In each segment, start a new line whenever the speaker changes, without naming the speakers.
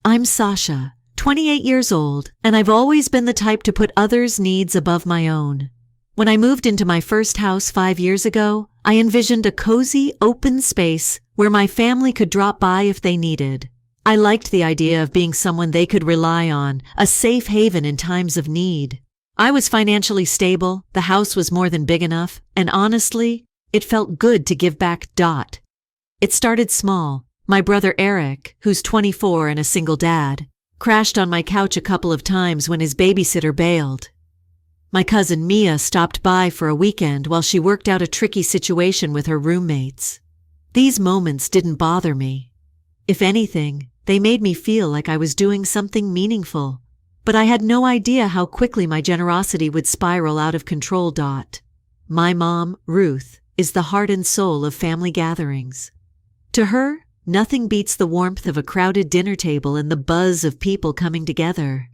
I'm Sasha, 28 years old, and I've always been the type to put others' needs above my own. When I moved into my first house 5 years ago, I envisioned a cozy, open space where my family could drop by if they needed. I liked the idea of being someone they could rely on, a safe haven in times of need. I was financially stable, the house was more than big enough, and honestly, it felt good to give back. It started small. My brother Eric, who's 24 and a single dad, crashed on my couch a couple of times when his babysitter bailed. My cousin Mia stopped by for a weekend while she worked out a tricky situation with her roommates. These moments didn't bother me. If anything, they made me feel like I was doing something meaningful. But I had no idea how quickly my generosity would spiral out of control. My mom, Ruth, is the heart and soul of family gatherings. To her, nothing beats the warmth of a crowded dinner table and the buzz of people coming together.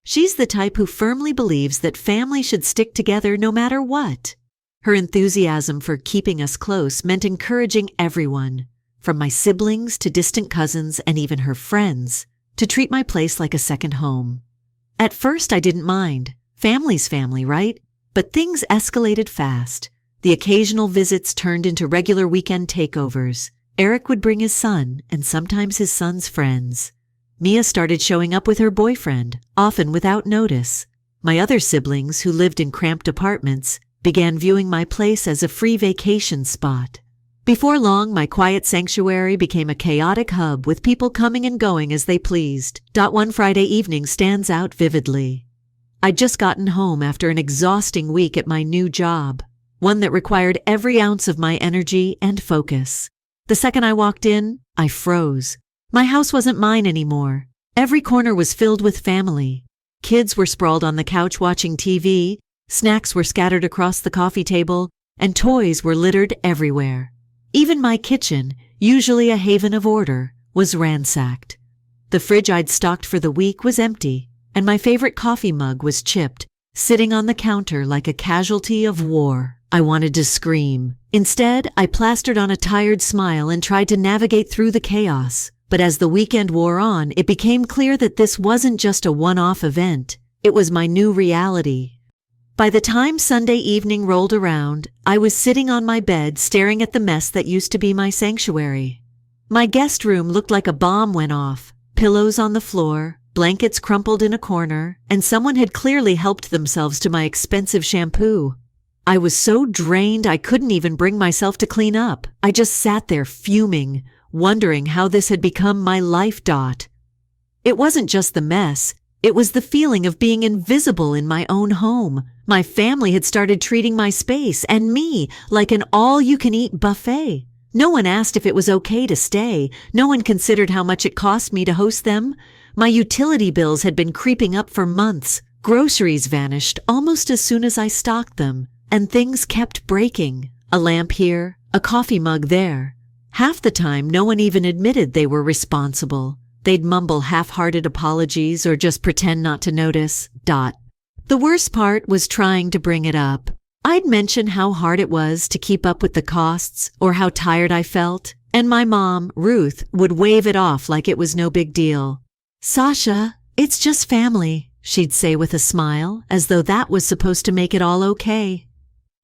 She's the type who firmly believes that family should stick together no matter what. Her enthusiasm for keeping us close meant encouraging everyone, from my siblings to distant cousins and even her friends, to treat my place like a second home. At first I didn't mind. Family's family, right? But things escalated fast. The occasional visits turned into regular weekend takeovers. Eric would bring his son, and sometimes his son's friends. Mia started showing up with her boyfriend, often without notice. My other siblings, who lived in cramped apartments, began viewing my place as a free vacation spot. Before long, my quiet sanctuary became a chaotic hub with people coming and going as they pleased. One Friday evening stands out vividly. I'd just gotten home after an exhausting week at my new job, one that required every ounce of my energy and focus. The second I walked in, I froze. My house wasn't mine anymore. Every corner was filled with family. Kids were sprawled on the couch watching TV, snacks were scattered across the coffee table, and toys were littered everywhere. Even my kitchen, usually a haven of order, was ransacked. The fridge I'd stocked for the week was empty, and my favorite coffee mug was chipped, sitting on the counter like a casualty of war. I wanted to scream. Instead, I plastered on a tired smile and tried to navigate through the chaos. But as the weekend wore on, it became clear that this wasn't just a one-off event. It was my new reality. By the time Sunday evening rolled around, I was sitting on my bed staring at the mess that used to be my sanctuary. My guest room looked like a bomb went off. Pillows on the floor, blankets crumpled in a corner, and someone had clearly helped themselves to my expensive shampoo. I was so drained I couldn't even bring myself to clean up. I just sat there fuming, wondering how this had become my life. It wasn't just the mess. It was the feeling of being invisible in my own home. My family had started treating my space and me like an all-you-can-eat buffet. No one asked if it was okay to stay. No one considered how much it cost me to host them. My utility bills had been creeping up for months. Groceries vanished almost as soon as I stocked them. And things kept breaking. A lamp here, a coffee mug there. Half the time, no one even admitted they were responsible. They'd mumble half-hearted apologies or just pretend not to notice. The worst part was trying to bring it up. I'd mention how hard it was to keep up with the costs or how tired I felt, and my mom, Ruth, would wave it off like it was no big deal. "Sasha, it's just family," she'd say with a smile, as though that was supposed to make it all okay.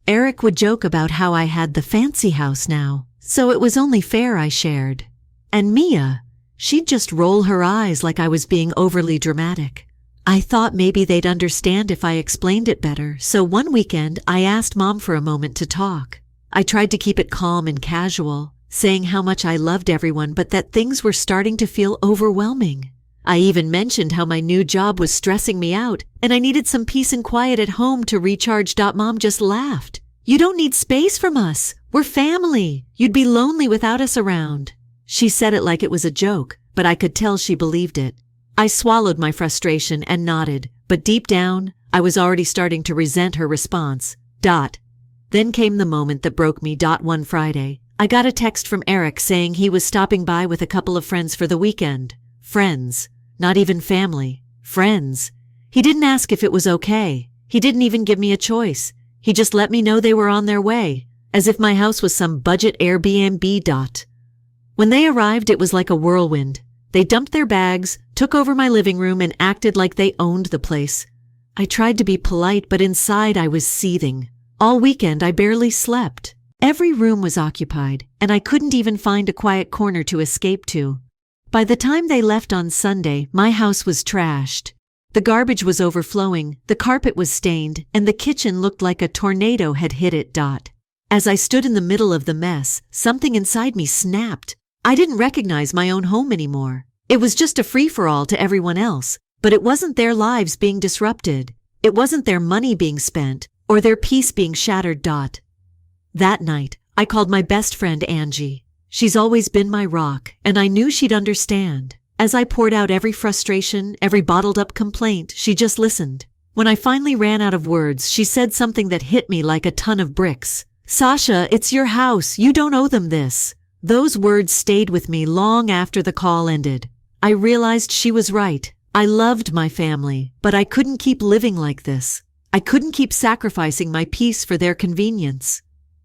Eric would joke about how I had the fancy house now, so it was only fair I shared. And Mia, she'd just roll her eyes like I was being overly dramatic. I thought maybe they'd understand if I explained it better, so one weekend I asked Mom for a moment to talk. I tried to keep it calm and casual, saying how much I loved everyone but that things were starting to feel overwhelming. I even mentioned how my new job was stressing me out and I needed some peace and quiet at home to recharge. Mom just laughed. "You don't need space from us. We're family. You'd be lonely without us around." She said it like it was a joke, but I could tell she believed it. I swallowed my frustration and nodded, but deep down, I was already starting to resent her response. Then came the moment that broke me. One Friday, I got a text from Eric saying he was stopping by with a couple of friends for the weekend. Friends. Not even family. Friends. He didn't ask if it was okay. He didn't even give me a choice. He just let me know they were on their way, as if my house was some budget Airbnb. When they arrived, it was like a whirlwind. They dumped their bags, took over my living room, and acted like they owned the place. I tried to be polite, but inside I was seething. All weekend I barely slept. Every room was occupied, and I couldn't even find a quiet corner to escape to. By the time they left on Sunday, my house was trashed. The garbage was overflowing, the carpet was stained, and the kitchen looked like a tornado had hit it. As I stood in the middle of the mess, something inside me snapped. I didn't recognize my own home anymore. It was just a free-for-all to everyone else, but it wasn't their lives being disrupted. It wasn't their money being spent, or their peace being shattered. That night, I called my best friend Angie. She's always been my rock, and I knew she'd understand. As I poured out every frustration, every bottled-up complaint, she just listened. When I finally ran out of words, she said something that hit me like a ton of bricks. "Sasha, it's your house. You don't owe them this." Those words stayed with me long after the call ended. I realized she was right. I loved my family, but I couldn't keep living like this. I couldn't keep sacrificing my peace for their convenience.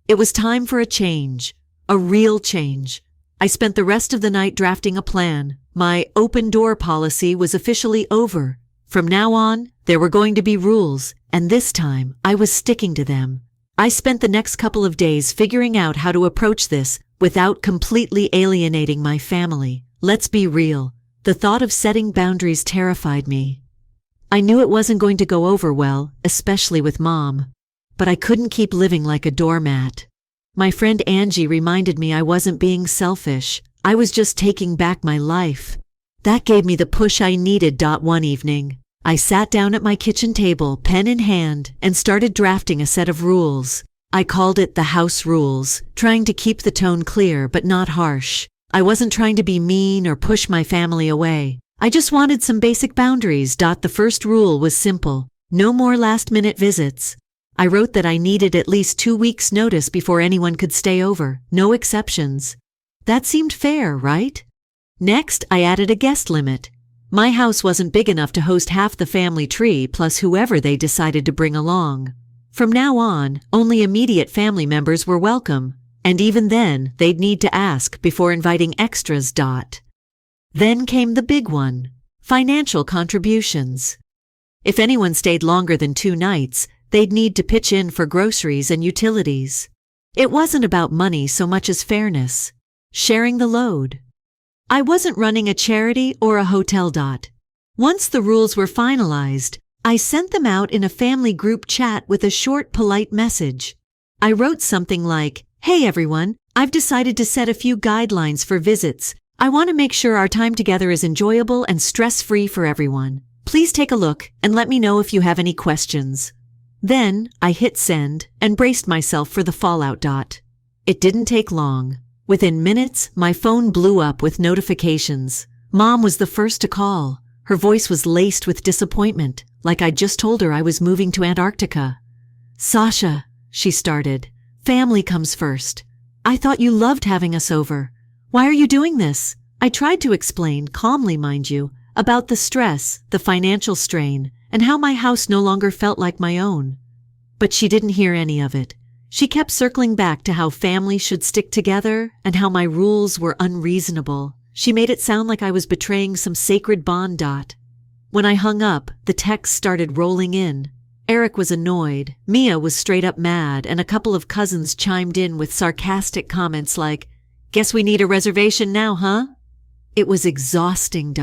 It was time for a change, a real change. I spent the rest of the night drafting a plan. My open door policy was officially over. From now on, there were going to be rules, and this time I was sticking to them. I spent the next couple of days figuring out how to approach this without completely alienating my family. Let's be real. The thought of setting boundaries terrified me. I knew it wasn't going to go over well, especially with Mom. But I couldn't keep living like a doormat. My friend Angie reminded me I wasn't being selfish. I was just taking back my life. That gave me the push I needed. One evening, I sat down at my kitchen table, pen in hand, and started drafting a set of rules. I called it the house rules, trying to keep the tone clear but not harsh. I wasn't trying to be mean or push my family away. I just wanted some basic boundaries. The first rule was simple: no more last-minute visits. I wrote that I needed at least 2 weeks' notice before anyone could stay over, no exceptions. That seemed fair, right? Next, I added a guest limit. My house wasn't big enough to host half the family tree plus whoever they decided to bring along. From now on, only immediate family members were welcome, and even then, they'd need to ask before inviting extras. Then came the big one: financial contributions. If anyone stayed longer than 2 nights, they'd need to pitch in for groceries and utilities. It wasn't about money so much as fairness, sharing the load. I wasn't running a charity or a hotel. Once the rules were finalized, I sent them out in a family group chat with a short, polite message. I wrote something like, "Hey everyone, I've decided to set a few guidelines for visits. I want to make sure our time together is enjoyable and stress-free for everyone. Please take a look and let me know if you have any questions." Then I hit send and braced myself for the fallout. It didn't take long. Within minutes, my phone blew up with notifications. Mom was the first to call. Her voice was laced with disappointment, like I'd just told her I was moving to Antarctica. "Sasha," she started, "family comes first. I thought you loved having us over. Why are you doing this?" I tried to explain, calmly mind you, about the stress, the financial strain, and how my house no longer felt like my own. But she didn't hear any of it. She kept circling back to how family should stick together and how my rules were unreasonable. She made it sound like I was betraying some sacred bond. When I hung up, the texts started rolling in. Eric was annoyed, Mia was straight up mad, and a couple of cousins chimed in with sarcastic comments like, "Guess we need a reservation now, huh?" It was exhausting.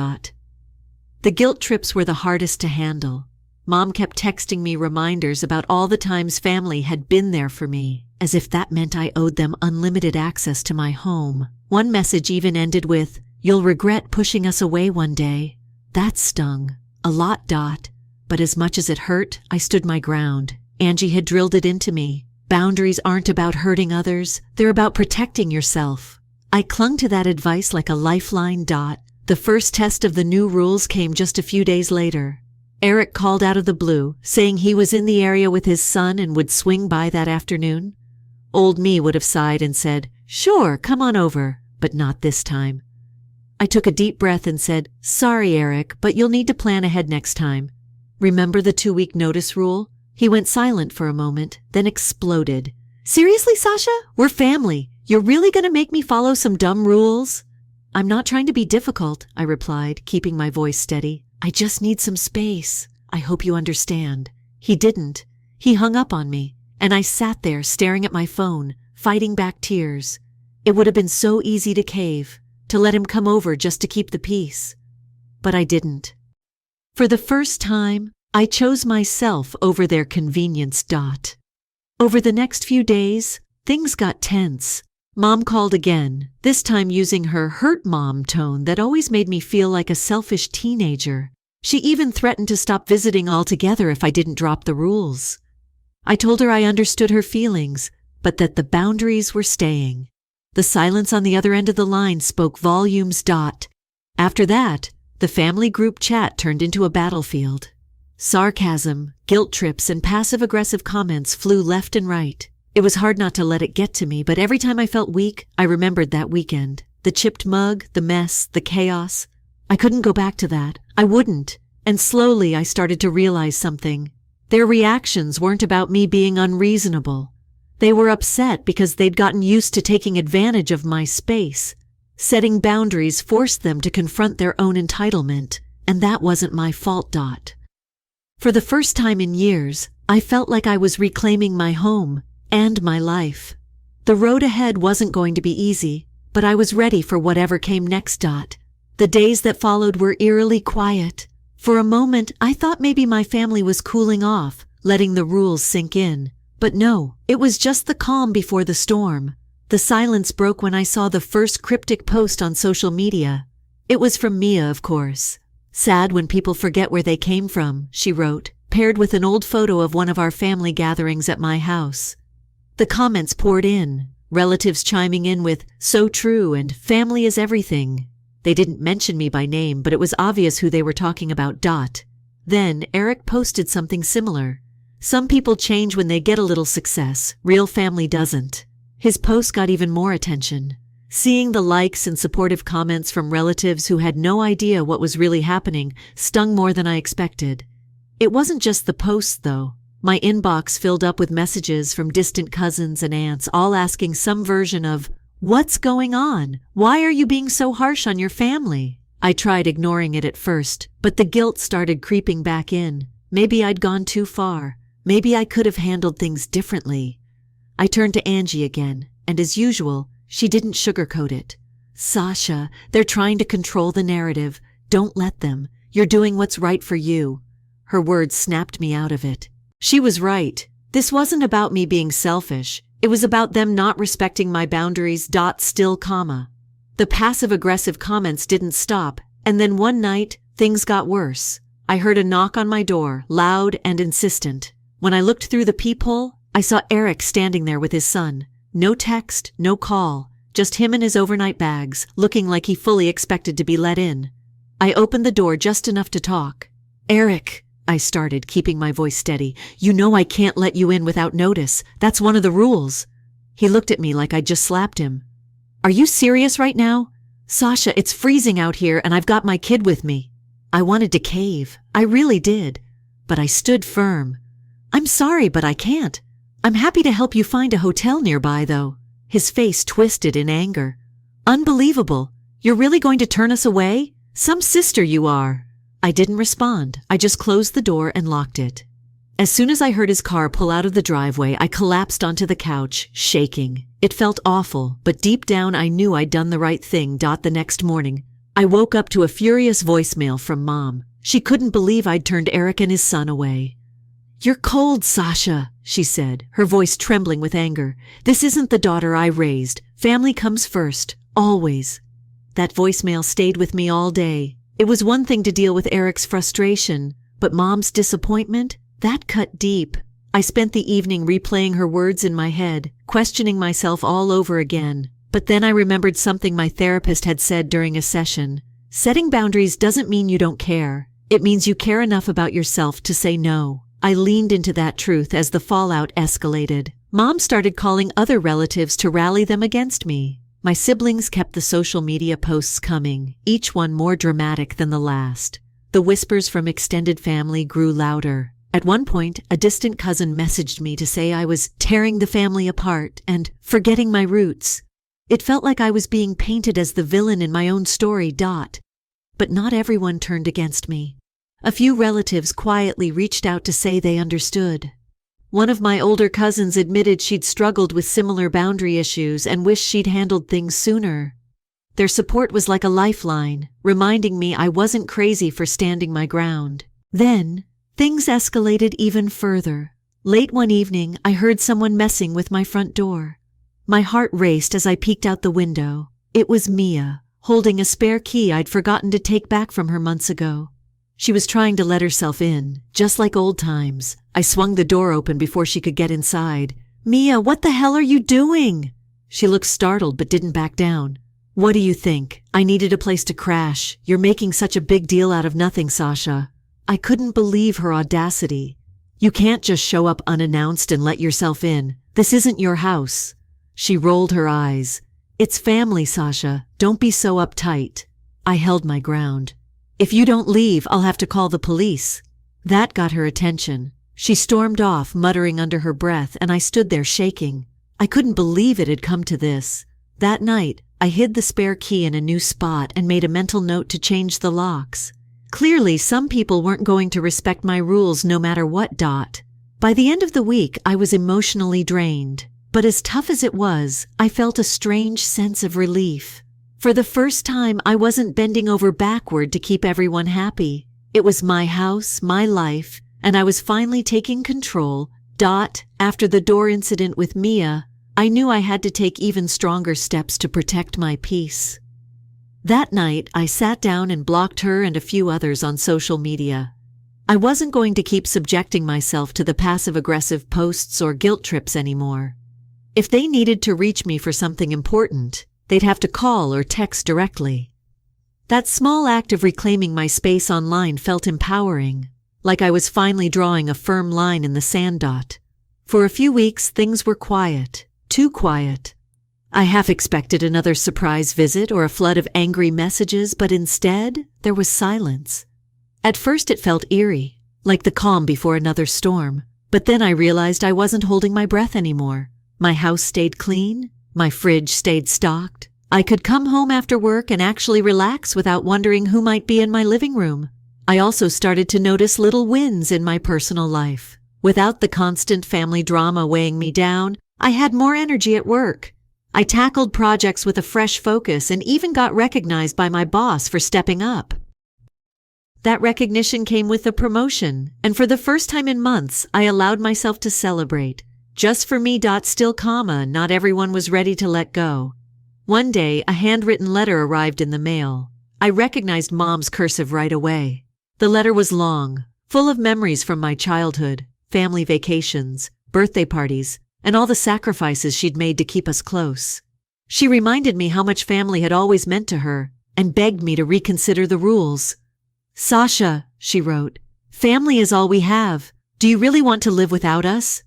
The guilt trips were the hardest to handle. Mom kept texting me reminders about all the times family had been there for me, as if that meant I owed them unlimited access to my home. One message even ended with, "You'll regret pushing us away one day." That stung. A lot. But as much as it hurt, I stood my ground. Angie had drilled it into me. Boundaries aren't about hurting others. They're about protecting yourself. I clung to that advice like a lifeline. The first test of the new rules came just a few days later. Eric called out of the blue, saying he was in the area with his son and would swing by that afternoon. Old me would have sighed and said, "Sure, come on over," but not this time. I took a deep breath and said, "Sorry, Eric, but you'll need to plan ahead next time. Remember the 2-week notice rule?" He went silent for a moment, then exploded. "Seriously, Sasha? We're family. You're really gonna make me follow some dumb rules?" I'm not trying to be difficult, I replied, keeping my voice steady. I just need some space. I hope you understand. He didn't. He hung up on me, and I sat there staring at my phone, fighting back tears. It would have been so easy to cave, to let him come over just to keep the peace. But I didn't. For the first time, I chose myself over their convenience. Over the next few days, things got tense. Mom called again, this time using her hurt mom tone that always made me feel like a selfish teenager. She even threatened to stop visiting altogether if I didn't drop the rules. I told her I understood her feelings, but that the boundaries were staying. The silence on the other end of the line spoke volumes. After that, the family group chat turned into a battlefield. Sarcasm, guilt trips, and passive-aggressive comments flew left and right. It was hard not to let it get to me, but every time I felt weak, I remembered that weekend. The chipped mug, the mess, the chaos. I couldn't go back to that. I wouldn't. And slowly I started to realize something. Their reactions weren't about me being unreasonable. They were upset because they'd gotten used to taking advantage of my space. Setting boundaries forced them to confront their own entitlement, and that wasn't my fault. For the first time in years, I felt like I was reclaiming my home and my life. The road ahead wasn't going to be easy, but I was ready for whatever came next. The days that followed were eerily quiet. For a moment, I thought maybe my family was cooling off, letting the rules sink in. But no, it was just the calm before the storm. The silence broke when I saw the first cryptic post on social media. It was from Mia, of course. Sad when people forget where they came from, she wrote, paired with an old photo of one of our family gatherings at my house. The comments poured in, relatives chiming in with, "So true," and "Family is everything." They didn't mention me by name, but it was obvious who they were talking about. Then Eric posted something similar. Some people change when they get a little success. Real family doesn't. His post got even more attention. Seeing the likes and supportive comments from relatives who had no idea what was really happening stung more than I expected. It wasn't just the posts, though. My inbox filled up with messages from distant cousins and aunts, all asking some version of, "What's going on? Why are you being so harsh on your family?" I tried ignoring it at first, but the guilt started creeping back in. Maybe I'd gone too far. Maybe I could have handled things differently. I turned to Angie again, and as usual, she didn't sugarcoat it. "Sasha, they're trying to control the narrative. Don't let them. You're doing what's right for you." Her words snapped me out of it. She was right. This wasn't about me being selfish. It was about them not respecting my boundaries. Still, comma. The passive-aggressive comments didn't stop, and then one night, things got worse. I heard a knock on my door, loud and insistent. When I looked through the peephole, I saw Eric standing there with his son. No text, no call, just him and his overnight bags, looking like he fully expected to be let in. I opened the door just enough to talk. "Eric," I started, keeping my voice steady, "you know I can't let you in without notice. That's one of the rules." He looked at me like I'd just slapped him. "Are you serious right now? Sasha, it's freezing out here and I've got my kid with me." I wanted to cave. I really did. But I stood firm. "I'm sorry, but I can't. I'm happy to help you find a hotel nearby, though." His face twisted in anger. "Unbelievable. You're really going to turn us away? Some sister you are." I didn't respond. I just closed the door and locked it. As soon as I heard his car pull out of the driveway, I collapsed onto the couch, shaking. It felt awful, but deep down I knew I'd done the right thing. The next morning, I woke up to a furious voicemail from Mom. She couldn't believe I'd turned Eric and his son away. "You're cold, Sasha," she said, her voice trembling with anger. "This isn't the daughter I raised. Family comes first, always." That voicemail stayed with me all day. It was one thing to deal with Eric's frustration, but Mom's disappointment, that cut deep. I spent the evening replaying her words in my head, questioning myself all over again. But then I remembered something my therapist had said during a session. Setting boundaries doesn't mean you don't care. It means you care enough about yourself to say no. I leaned into that truth as the fallout escalated. Mom started calling other relatives to rally them against me. My siblings kept the social media posts coming, each one more dramatic than the last. The whispers from extended family grew louder. At one point, a distant cousin messaged me to say I was tearing the family apart and forgetting my roots. It felt like I was being painted as the villain in my own story. But not everyone turned against me. A few relatives quietly reached out to say they understood. One of my older cousins admitted she'd struggled with similar boundary issues and wished she'd handled things sooner. Their support was like a lifeline, reminding me I wasn't crazy for standing my ground. Then, things escalated even further. Late one evening, I heard someone messing with my front door. My heart raced as I peeked out the window. It was Mia, holding a spare key I'd forgotten to take back from her months ago. She was trying to let herself in, just like old times. I swung the door open before she could get inside. "Mia, what the hell are you doing?" She looked startled but didn't back down. "What do you think? I needed a place to crash. You're making such a big deal out of nothing, Sasha." I couldn't believe her audacity. "You can't just show up unannounced and let yourself in. This isn't your house." She rolled her eyes. "It's family, Sasha. Don't be so uptight." I held my ground. "If you don't leave, I'll have to call the police." That got her attention. She stormed off, muttering under her breath, and I stood there shaking. I couldn't believe it had come to this. That night, I hid the spare key in a new spot and made a mental note to change the locks. Clearly, some people weren't going to respect my rules no matter what. By the end of the week, I was emotionally drained. But as tough as it was, I felt a strange sense of relief. For the first time, I wasn't bending over backward to keep everyone happy. It was my house, my life, and I was finally taking control. After the door incident with Mia, I knew I had to take even stronger steps to protect my peace. That night, I sat down and blocked her and a few others on social media. I wasn't going to keep subjecting myself to the passive-aggressive posts or guilt trips anymore. If they needed to reach me for something important, they'd have to call or text directly. That small act of reclaiming my space online felt empowering, like I was finally drawing a firm line in the sand. For a few weeks, things were quiet, too quiet. I half expected another surprise visit or a flood of angry messages, but instead, there was silence. At first it felt eerie, like the calm before another storm, but then I realized I wasn't holding my breath anymore. My house stayed clean, my fridge stayed stocked. I could come home after work and actually relax without wondering who might be in my living room. I also started to notice little wins in my personal life. Without the constant family drama weighing me down, I had more energy at work. I tackled projects with a fresh focus and even got recognized by my boss for stepping up. That recognition came with a promotion, and for the first time in months, I allowed myself to celebrate. Just for me. Still, not everyone was ready to let go. One day, a handwritten letter arrived in the mail. I recognized Mom's cursive right away. The letter was long, full of memories from my childhood, family vacations, birthday parties, and all the sacrifices she'd made to keep us close. She reminded me how much family had always meant to her, and begged me to reconsider the rules. "Sasha," she wrote, "family is all we have. Do you really want to live without us?"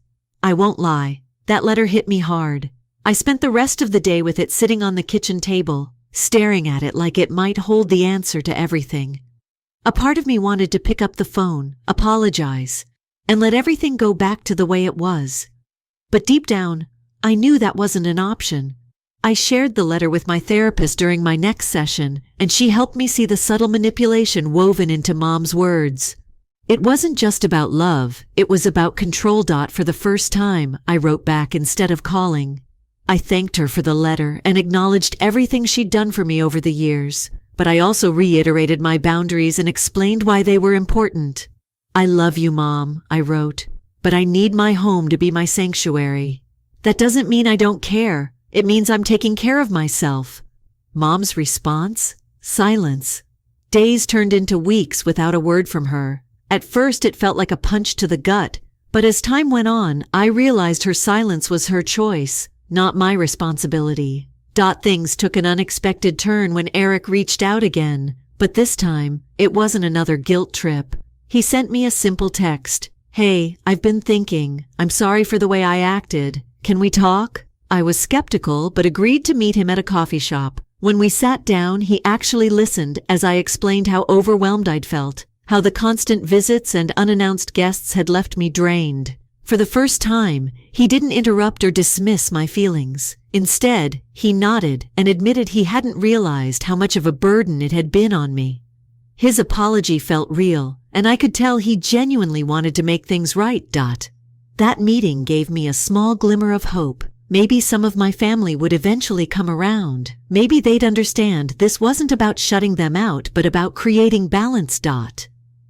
I won't lie, that letter hit me hard. I spent the rest of the day with it sitting on the kitchen table, staring at it like it might hold the answer to everything. A part of me wanted to pick up the phone, apologize, and let everything go back to the way it was. But deep down, I knew that wasn't an option. I shared the letter with my therapist during my next session, and she helped me see the subtle manipulation woven into Mom's words. It wasn't just about love, it was about control. For the first time, I wrote back instead of calling. I thanked her for the letter and acknowledged everything she'd done for me over the years, but I also reiterated my boundaries and explained why they were important. "I love you, Mom," I wrote, "but I need my home to be my sanctuary. That doesn't mean I don't care. It means I'm taking care of myself." Mom's response? Silence. Days turned into weeks without a word from her. At first it felt like a punch to the gut, but as time went on, I realized her silence was her choice, not my responsibility. Things took an unexpected turn when Eric reached out again, but this time, it wasn't another guilt trip. He sent me a simple text. "Hey, I've been thinking. I'm sorry for the way I acted. Can we talk?" I was skeptical, but agreed to meet him at a coffee shop. When we sat down, he actually listened as I explained how overwhelmed I'd felt, how the constant visits and unannounced guests had left me drained. For the first time, he didn't interrupt or dismiss my feelings. Instead, he nodded and admitted he hadn't realized how much of a burden it had been on me. His apology felt real, and I could tell he genuinely wanted to make things right. That meeting gave me a small glimmer of hope. Maybe some of my family would eventually come around. Maybe they'd understand this wasn't about shutting them out, but about creating balance.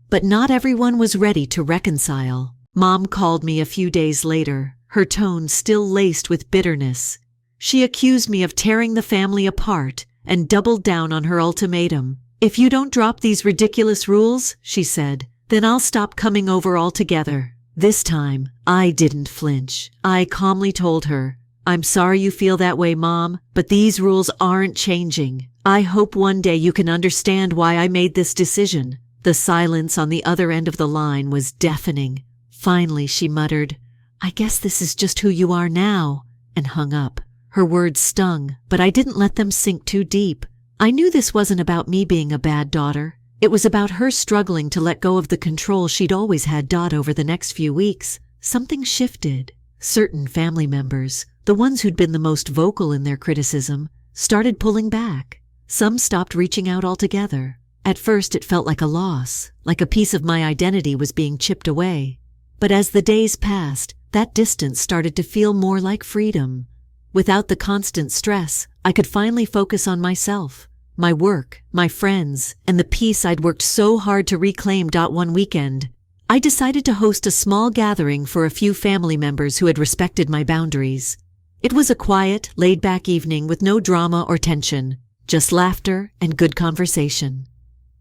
But not everyone was ready to reconcile. Mom called me a few days later, her tone still laced with bitterness. She accused me of tearing the family apart and doubled down on her ultimatum. "If you don't drop these ridiculous rules," she said, "then I'll stop coming over altogether." This time, I didn't flinch. I calmly told her, "I'm sorry you feel that way, Mom, but these rules aren't changing. I hope one day you can understand why I made this decision." The silence on the other end of the line was deafening. Finally, she muttered, "I guess this is just who you are now," and hung up. Her words stung, but I didn't let them sink too deep. I knew this wasn't about me being a bad daughter. It was about her struggling to let go of the control she'd always had. Over the next few weeks, something shifted. Certain family members, the ones who'd been the most vocal in their criticism, started pulling back. Some stopped reaching out altogether. At first it felt like a loss, like a piece of my identity was being chipped away. But as the days passed, that distance started to feel more like freedom. Without the constant stress, I could finally focus on myself, my work, my friends, and the peace I'd worked so hard to reclaim. One weekend, I decided to host a small gathering for a few family members who had respected my boundaries. It was a quiet, laid-back evening with no drama or tension, just laughter and good conversation.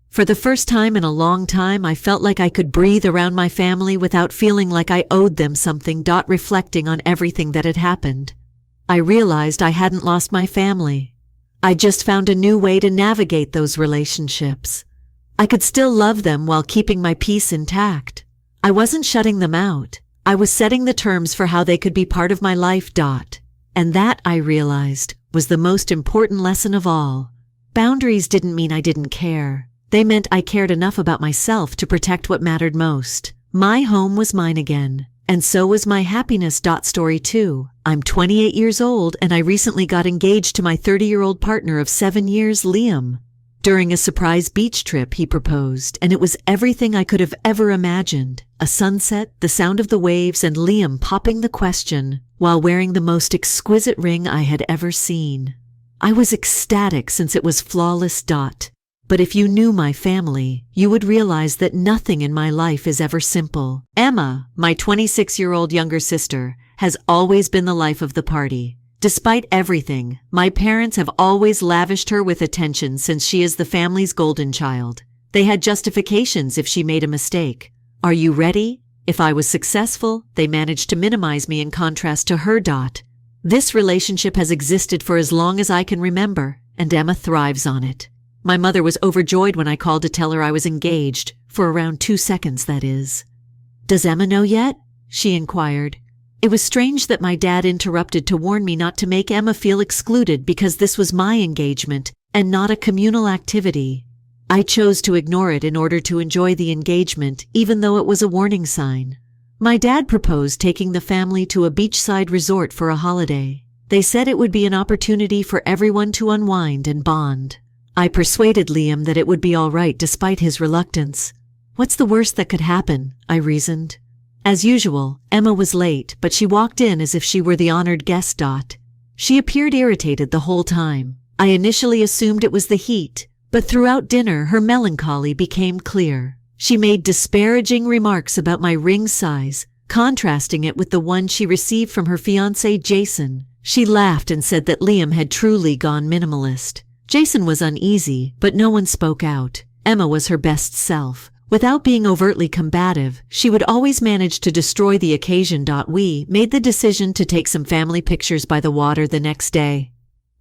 For the first time in a long time, I felt like I could breathe around my family without feeling like I owed them something. Reflecting on everything that had happened, I realized I hadn't lost my family. I just found a new way to navigate those relationships. I could still love them while keeping my peace intact. I wasn't shutting them out. I was setting the terms for how they could be part of my life. And that, I realized, was the most important lesson of all. Boundaries didn't mean I didn't care. They meant I cared enough about myself to protect what mattered most. My home was mine again, and so was my happiness. Story 2. I'm 28 years old, and I recently got engaged to my 30-year-old partner of 7 years, Liam. During a surprise beach trip, he proposed, and it was everything I could have ever imagined. A sunset, the sound of the waves, and Liam popping the question while wearing the most exquisite ring I had ever seen. I was ecstatic since it was flawless. But if you knew my family, you would realize that nothing in my life is ever simple. Emma, my 26-year-old younger sister, has always been the life of the party. Despite everything, my parents have always lavished her with attention since she is the family's golden child. They had justifications if she made a mistake. Are you ready? If I was successful, they managed to minimize me in contrast to her. This relationship has existed for as long as I can remember, and Emma thrives on it. My mother was overjoyed when I called to tell her I was engaged, for around 2 seconds, that is. "Does Emma know yet?" she inquired. It was strange that my dad interrupted to warn me not to make Emma feel excluded because this was my engagement and not a communal activity. I chose to ignore it in order to enjoy the engagement, even though it was a warning sign. My dad proposed taking the family to a beachside resort for a holiday. They said it would be an opportunity for everyone to unwind and bond. I persuaded Liam that it would be all right despite his reluctance. What's the worst that could happen? I reasoned. As usual, Emma was late, but she walked in as if she were the honored guest. She appeared irritated the whole time. I initially assumed it was the heat, but throughout dinner her melancholy became clear. She made disparaging remarks about my ring size, contrasting it with the one she received from her fiancé Jason. She laughed and said that Liam had truly gone minimalist. Jason was uneasy, but no one spoke out. Emma was her best self. Without being overtly combative, she would always manage to destroy the occasion. We made the decision to take some family pictures by the water the next day.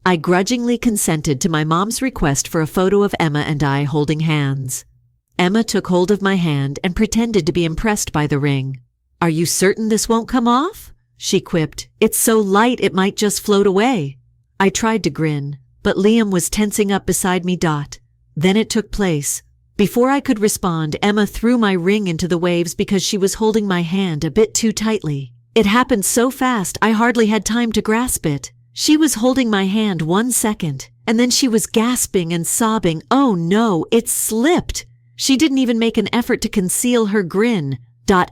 I grudgingly consented to my mom's request for a photo of Emma and I holding hands. Emma took hold of my hand and pretended to be impressed by the ring. "Are you certain this won't come off?" she quipped. "It's so light it might just float away." I tried to grin, but Liam was tensing up beside me. Then it took place. Before I could respond, Emma threw my ring into the waves because she was holding my hand a bit too tightly. It happened so fast I hardly had time to grasp it. She was holding my hand 1 second, and then she was gasping and sobbing, "Oh no, it slipped!" She didn't even make an effort to conceal her grin.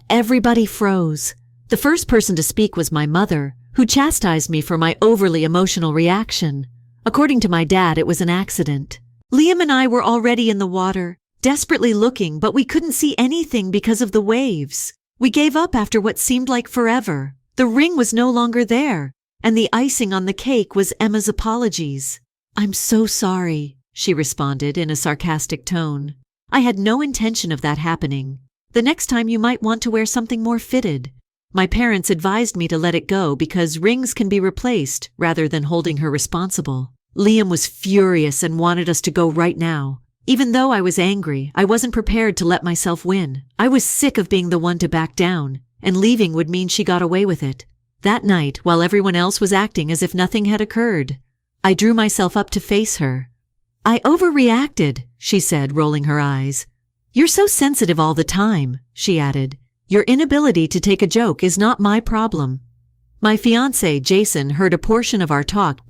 Everybody froze. The first person to speak was my mother, who chastised me for my overly emotional reaction. According to my dad, it was an accident. Liam and I were already in the water, desperately looking, but we couldn't see anything because of the waves. We gave up after what seemed like forever. The ring was no longer there, and the icing on the cake was Emma's apologies. "I'm so sorry," she responded in a sarcastic tone. "I had no intention of that happening. The next time you might want to wear something more fitted." My parents advised me to let it go because rings can be replaced rather than holding her responsible. Liam was furious and wanted us to go right now. Even though I was angry, I wasn't prepared to let myself win. I was sick of being the one to back down, and leaving would mean she got away with it. That night, while everyone else was acting as if nothing had occurred, I drew myself up to face her. "I overreacted," she said, rolling her eyes. "You're so sensitive all the time," she added. "Your inability to take a joke is not my problem." My fiancé, Jason, heard a portion of our talk.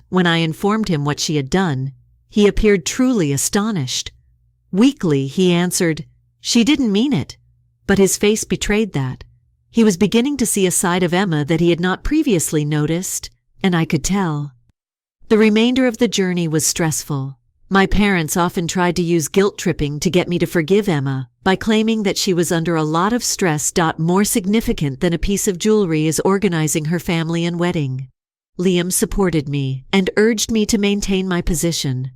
When I informed him what she had done, he appeared truly astonished. Weakly, he answered, "She didn't mean it." But his face betrayed that. He was beginning to see a side of Emma that he had not previously noticed, and I could tell. The remainder of the journey was stressful. My parents often tried to use guilt-tripping to get me to forgive Emma by claiming that she was under a lot of stress. More significant than a piece of jewelry is organizing her family and wedding. Liam supported me and urged me to maintain my position.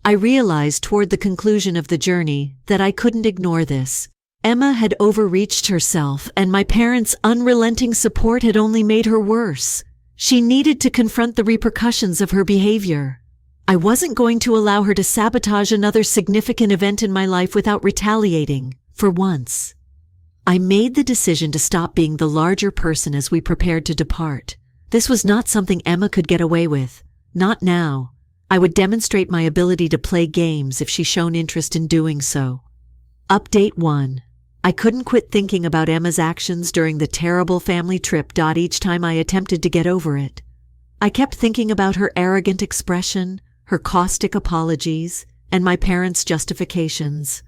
I realized toward the conclusion of the journey that I couldn't ignore this. Emma had overreached herself, and my parents' unrelenting support had only made her worse. She needed to confront the repercussions of her behavior. I wasn't going to allow her to sabotage another significant event in my life without retaliating, for once. I made the decision to stop being the larger person as we prepared to depart. This was not something Emma could get away with. Not now. I would demonstrate my ability to play games if she showed interest in doing so. Update 1. I couldn't quit thinking about Emma's actions during the terrible family trip. Each time I attempted to get over it, I kept thinking about her arrogant expression, her caustic apologies, and my parents' justifications.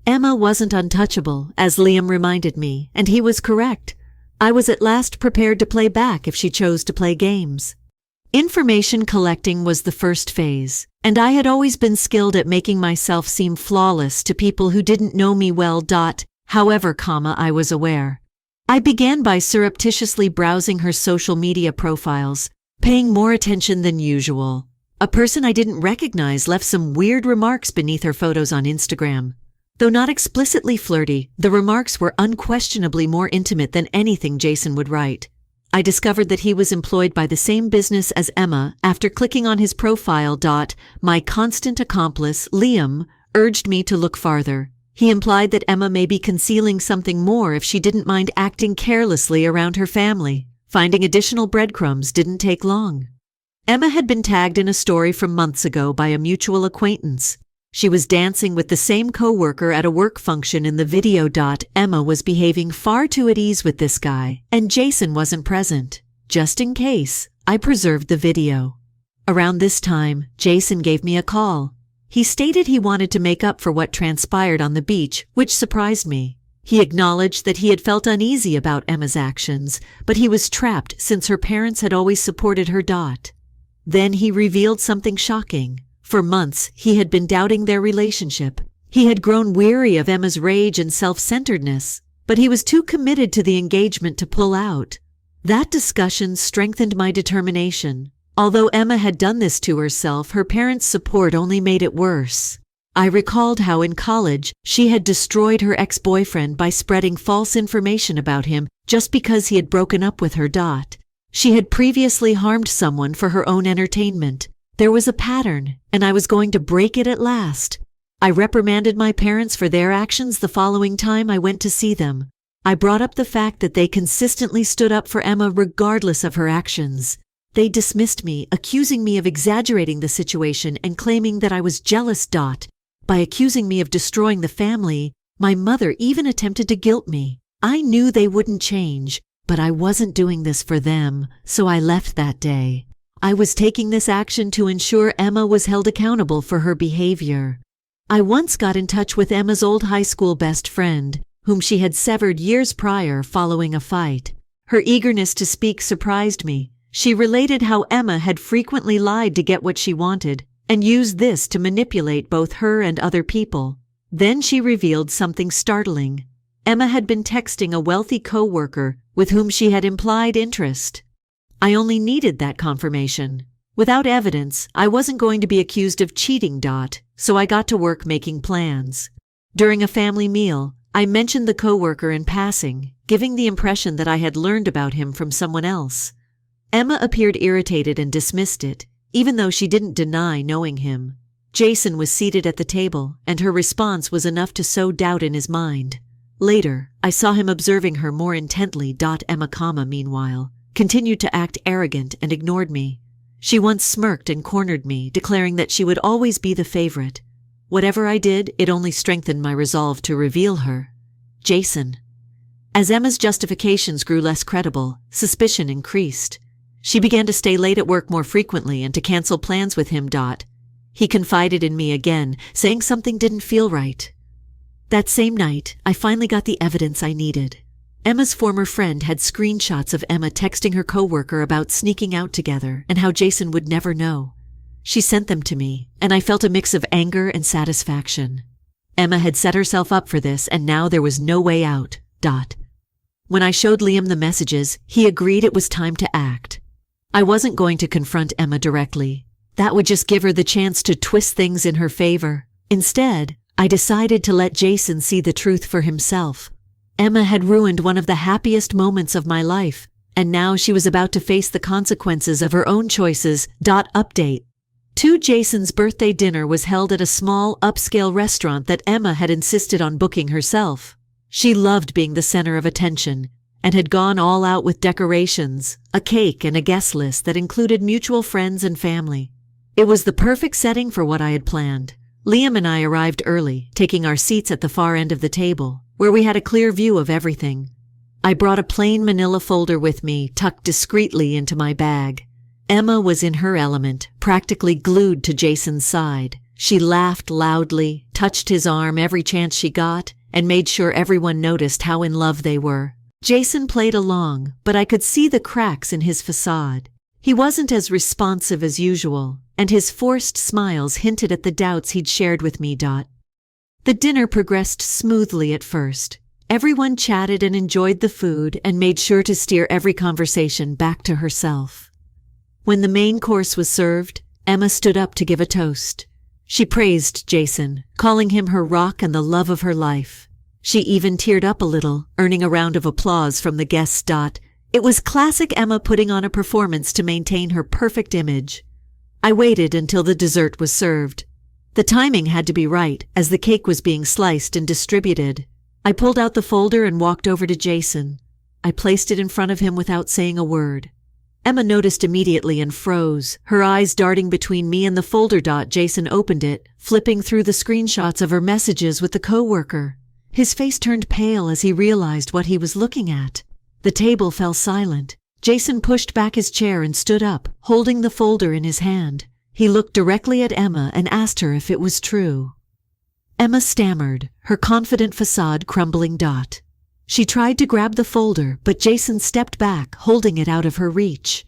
Emma wasn't untouchable, as Liam reminded me, and he was correct. I was at last prepared to play back if she chose to play games. Information collecting was the first phase, and I had always been skilled at making myself seem flawless to people who didn't know me well. However, I was aware. I began by surreptitiously browsing her social media profiles, paying more attention than usual. A person I didn't recognize left some weird remarks beneath her photos on Instagram. Though not explicitly flirty, the remarks were unquestionably more intimate than anything Jason would write. I discovered that he was employed by the same business as Emma after clicking on his profile. My constant accomplice, Liam, urged me to look farther. He implied that Emma may be concealing something more if she didn't mind acting carelessly around her family. Finding additional breadcrumbs didn't take long. Emma had been tagged in a story from months ago by a mutual acquaintance. She was dancing with the same coworker at a work function in the video. Emma was behaving far too at ease with this guy, and Jason wasn't present. Just in case, I preserved the video. Around this time, Jason gave me a call. He stated he wanted to make up for what transpired on the beach, which surprised me. He acknowledged that he had felt uneasy about Emma's actions, but he was trapped since her parents had always supported her. Then he revealed something shocking. For months, he had been doubting their relationship. He had grown weary of Emma's rage and self-centeredness, but he was too committed to the engagement to pull out. That discussion strengthened my determination. Although Emma had done this to herself, her parents' support only made it worse. I recalled how in college, she had destroyed her ex-boyfriend by spreading false information about him just because he had broken up with her. She had previously harmed someone for her own entertainment. There was a pattern, and I was going to break it at last. I reprimanded my parents for their actions the following time I went to see them. I brought up the fact that they consistently stood up for Emma regardless of her actions. They dismissed me, accusing me of exaggerating the situation and claiming that I was jealous. By accusing me of destroying the family, my mother even attempted to guilt me. I knew they wouldn't change, but I wasn't doing this for them, so I left that day. I was taking this action to ensure Emma was held accountable for her behavior. I once got in touch with Emma's old high school best friend, whom she had severed years prior following a fight. Her eagerness to speak surprised me. She related how Emma had frequently lied to get what she wanted and used this to manipulate both her and other people. Then she revealed something startling. Emma had been texting a wealthy co-worker with whom she had implied interest. I only needed that confirmation. Without evidence, I wasn't going to be accused of cheating. So I got to work making plans. During a family meal, I mentioned the co-worker in passing, giving the impression that I had learned about him from someone else. Emma appeared irritated and dismissed it, even though she didn't deny knowing him. Jason was seated at the table, and her response was enough to sow doubt in his mind. Later, I saw him observing her more intently. Emma, meanwhile, continued to act arrogant and ignored me. She once smirked and cornered me, declaring that she would always be the favorite. Whatever I did, it only strengthened my resolve to reveal her. Jason. As Emma's justifications grew less credible, suspicion increased. She began to stay late at work more frequently and to cancel plans with him. He confided in me again, saying something didn't feel right. That same night, I finally got the evidence I needed. Emma's former friend had screenshots of Emma texting her coworker about sneaking out together and how Jason would never know. She sent them to me, and I felt a mix of anger and satisfaction. Emma had set herself up for this, and now there was no way out. When I showed Liam the messages, he agreed it was time to act. I wasn't going to confront Emma directly. That would just give her the chance to twist things in her favor. Instead, I decided to let Jason see the truth for himself. Emma had ruined one of the happiest moments of my life, and now she was about to face the consequences of her own choices. Update. Jason's birthday dinner was held at a small, upscale restaurant that Emma had insisted on booking herself. She loved being the center of attention, and had gone all out with decorations, a cake, and a guest list that included mutual friends and family. It was the perfect setting for what I had planned. Liam and I arrived early, taking our seats at the far end of the table, where we had a clear view of everything. I brought a plain manila folder with me, tucked discreetly into my bag. Emma was in her element, practically glued to Jason's side. She laughed loudly, touched his arm every chance she got, and made sure everyone noticed how in love they were. Jason played along, but I could see the cracks in his facade. He wasn't as responsive as usual, and his forced smiles hinted at the doubts he'd shared with me. The dinner progressed smoothly at first. Everyone chatted and enjoyed the food and made sure to steer every conversation back to herself. When the main course was served, Emma stood up to give a toast. She praised Jason, calling him her rock and the love of her life. She even teared up a little, earning a round of applause from the guests. It was classic Emma putting on a performance to maintain her perfect image. I waited until the dessert was served. The timing had to be right, as the cake was being sliced and distributed. I pulled out the folder and walked over to Jason. I placed it in front of him without saying a word. Emma noticed immediately and froze, her eyes darting between me and the folder. Jason opened it, flipping through the screenshots of her messages with the coworker. His face turned pale as he realized what he was looking at. The table fell silent. Jason pushed back his chair and stood up, holding the folder in his hand. He looked directly at Emma and asked her if it was true. Emma stammered, her confident facade crumbling. She tried to grab the folder, but Jason stepped back, holding it out of her reach.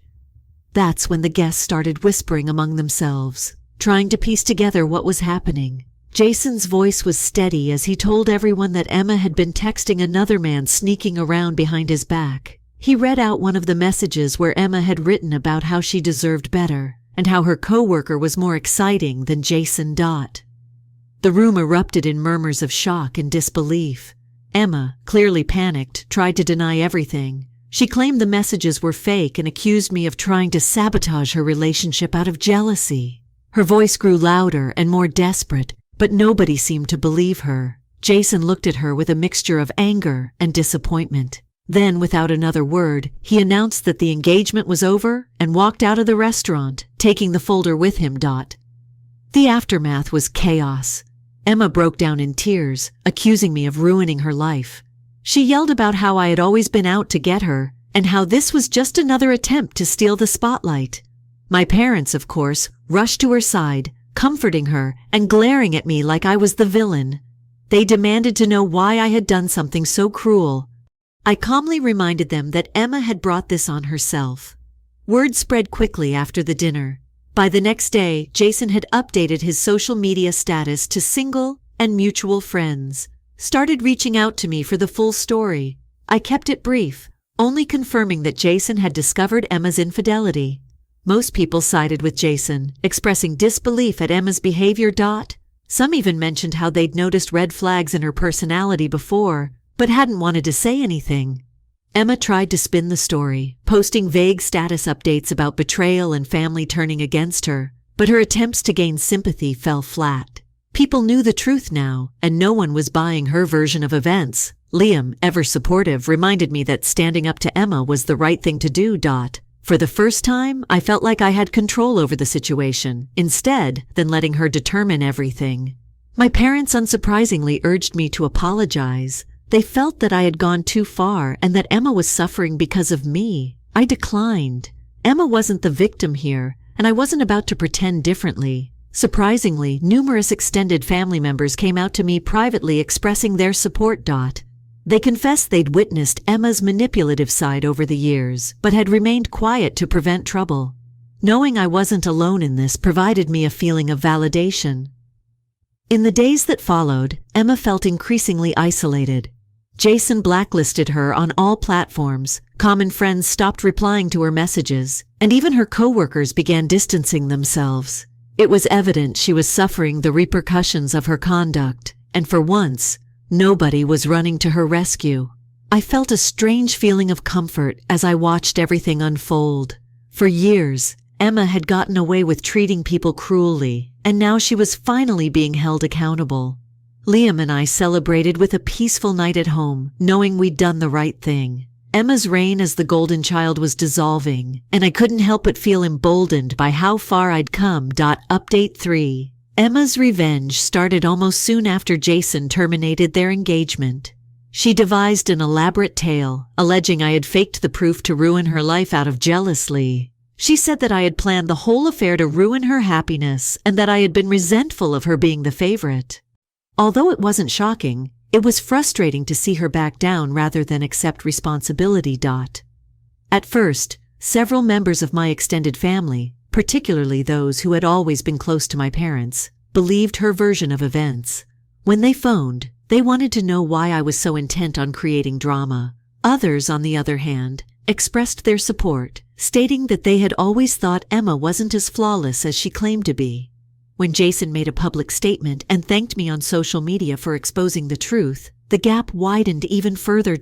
That's when the guests started whispering among themselves, trying to piece together what was happening. Jason's voice was steady as he told everyone that Emma had been texting another man sneaking around behind his back. He read out one of the messages where Emma had written about how she deserved better, and how her coworker was more exciting than Jason. The room erupted in murmurs of shock and disbelief. Emma, clearly panicked, tried to deny everything. She claimed the messages were fake and accused me of trying to sabotage her relationship out of jealousy. Her voice grew louder and more desperate, but nobody seemed to believe her. Jason looked at her with a mixture of anger and disappointment. Then, without another word, he announced that the engagement was over and walked out of the restaurant, taking the folder with him. The aftermath was chaos. Emma broke down in tears, accusing me of ruining her life. She yelled about how I had always been out to get her, and how this was just another attempt to steal the spotlight. My parents, of course, rushed to her side, comforting her and glaring at me like I was the villain. They demanded to know why I had done something so cruel. I calmly reminded them that Emma had brought this on herself. Word spread quickly after the dinner. By the next day, Jason had updated his social media status to single and mutual friends, started reaching out to me for the full story. I kept it brief, only confirming that Jason had discovered Emma's infidelity. Most people sided with Jason, expressing disbelief at Emma's behavior. Some even mentioned how they'd noticed red flags in her personality before, but hadn't wanted to say anything. Emma tried to spin the story, posting vague status updates about betrayal and family turning against her, but her attempts to gain sympathy fell flat. People knew the truth now, and no one was buying her version of events. Liam, ever supportive, reminded me that standing up to Emma was the right thing to do. For the first time, I felt like I had control over the situation, instead than letting her determine everything. My parents unsurprisingly urged me to apologize. They felt that I had gone too far and that Emma was suffering because of me. I declined. Emma wasn't the victim here, and I wasn't about to pretend differently. Surprisingly, numerous extended family members came out to me privately expressing their support. They confessed they'd witnessed Emma's manipulative side over the years, but had remained quiet to prevent trouble. Knowing I wasn't alone in this provided me a feeling of validation. In the days that followed, Emma felt increasingly isolated. Jason blacklisted her on all platforms, common friends stopped replying to her messages, and even her co-workers began distancing themselves. It was evident she was suffering the repercussions of her conduct, and for once, nobody was running to her rescue. I felt a strange feeling of comfort as I watched everything unfold. For years, Emma had gotten away with treating people cruelly, and now she was finally being held accountable. Liam and I celebrated with a peaceful night at home, knowing we'd done the right thing. Emma's reign as the golden child was dissolving, and I couldn't help but feel emboldened by how far I'd come. Update 3. Emma's revenge started almost soon after Jason terminated their engagement. She devised an elaborate tale, alleging I had faked the proof to ruin her life out of jealousy. She said that I had planned the whole affair to ruin her happiness and that I had been resentful of her being the favorite. Although it wasn't shocking, it was frustrating to see her back down rather than accept responsibility. At first, several members of my extended family, particularly those who had always been close to my parents, believed her version of events. When they phoned, they wanted to know why I was so intent on creating drama. Others, on the other hand, expressed their support, stating that they had always thought Emma wasn't as flawless as she claimed to be. When Jason made a public statement and thanked me on social media for exposing the truth, the gap widened even further.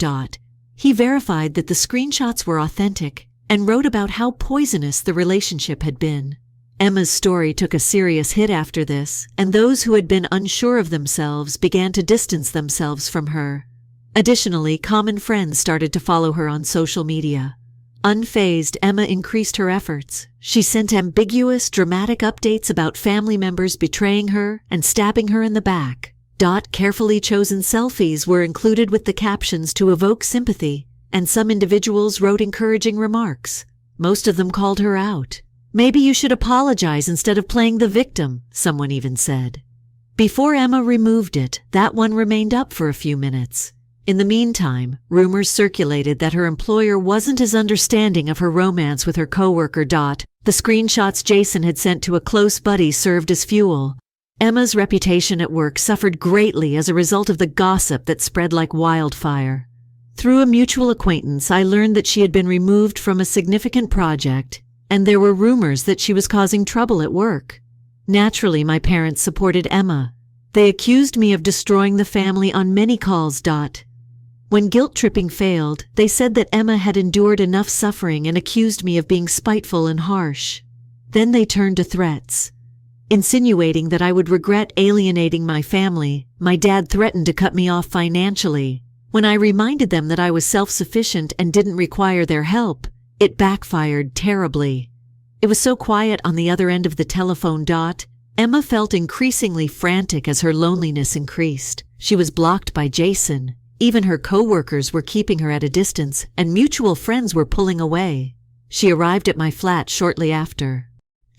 He verified that the screenshots were authentic and wrote about how poisonous the relationship had been. Emma's story took a serious hit after this, and those who had been unsure of themselves began to distance themselves from her. Additionally, common friends started to follow her on social media. Unfazed, Emma increased her efforts. She sent ambiguous, dramatic updates about family members betraying her and stabbing her in the back. Carefully chosen selfies were included with the captions to evoke sympathy, and some individuals wrote encouraging remarks. Most of them called her out. "Maybe you should apologize instead of playing the victim," someone even said. Before Emma removed it, that one remained up for a few minutes. In the meantime, rumors circulated that her employer wasn't as understanding of her romance with her coworker. The screenshots Jason had sent to a close buddy served as fuel. Emma's reputation at work suffered greatly as a result of the gossip that spread like wildfire. Through a mutual acquaintance, I learned that she had been removed from a significant project, and there were rumors that she was causing trouble at work. Naturally, my parents supported Emma. They accused me of destroying the family on many calls. When guilt-tripping failed, they said that Emma had endured enough suffering and accused me of being spiteful and harsh. Then they turned to threats. Insinuating that I would regret alienating my family, my dad threatened to cut me off financially. When I reminded them that I was self-sufficient and didn't require their help, it backfired terribly. It was so quiet on the other end of the telephone. Emma felt increasingly frantic as her loneliness increased. She was blocked by Jason. Even her co-workers were keeping her at a distance, and mutual friends were pulling away. She arrived at my flat shortly after.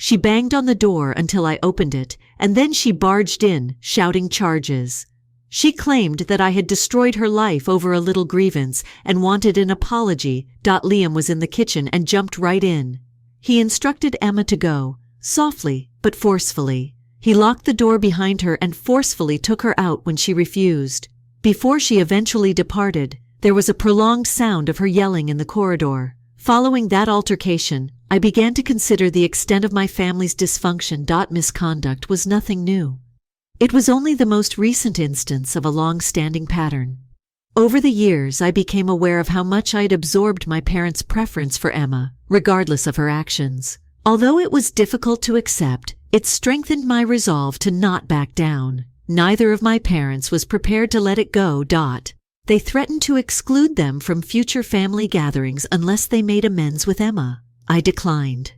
She banged on the door until I opened it, and then she barged in, shouting charges. She claimed that I had destroyed her life over a little grievance and wanted an apology. Liam was in the kitchen and jumped right in. He instructed Emma to go, softly but forcefully. He locked the door behind her and forcefully took her out when she refused. Before she eventually departed, there was a prolonged sound of her yelling in the corridor. Following that altercation, I began to consider the extent of my family's dysfunction. Misconduct was nothing new. It was only the most recent instance of a long-standing pattern. Over the years, I became aware of how much I had absorbed my parents' preference for Emma, regardless of her actions. Although it was difficult to accept, it strengthened my resolve to not back down. Neither of my parents was prepared to let it go. They threatened to exclude them from future family gatherings unless they made amends with Emma. I declined.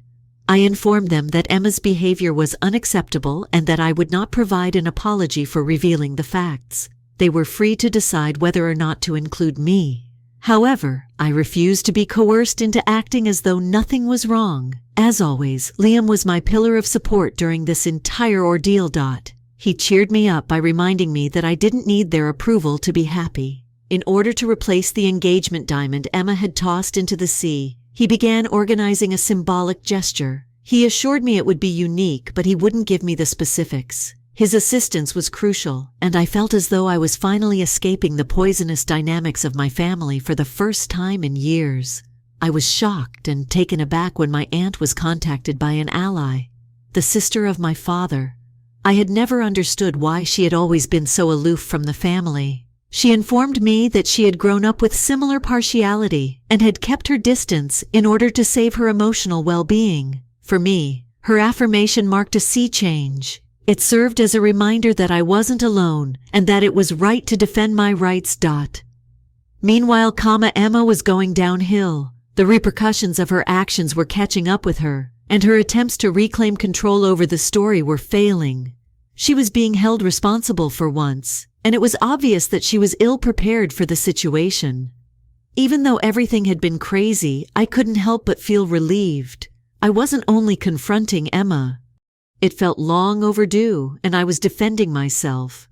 I informed them that Emma's behavior was unacceptable and that I would not provide an apology for revealing the facts. They were free to decide whether or not to include me. However, I refused to be coerced into acting as though nothing was wrong. As always, Liam was my pillar of support during this entire ordeal. He cheered me up by reminding me that I didn't need their approval to be happy. In order to replace the engagement diamond Emma had tossed into the sea, he began organizing a symbolic gesture. He assured me it would be unique, but he wouldn't give me the specifics. His assistance was crucial, and I felt as though I was finally escaping the poisonous dynamics of my family for the first time in years. I was shocked and taken aback when my aunt was contacted by an ally, the sister of my father. I had never understood why she had always been so aloof from the family. She informed me that she had grown up with similar partiality and had kept her distance in order to save her emotional well-being. For me, her affirmation marked a sea change. It served as a reminder that I wasn't alone and that it was right to defend my rights. Meanwhile, Emma was going downhill. The repercussions of her actions were catching up with her, and her attempts to reclaim control over the story were failing. She was being held responsible for once, and it was obvious that she was ill-prepared for the situation. Even though everything had been crazy, I couldn't help but feel relieved. I wasn't only confronting Emma. It felt long overdue, and I was defending myself.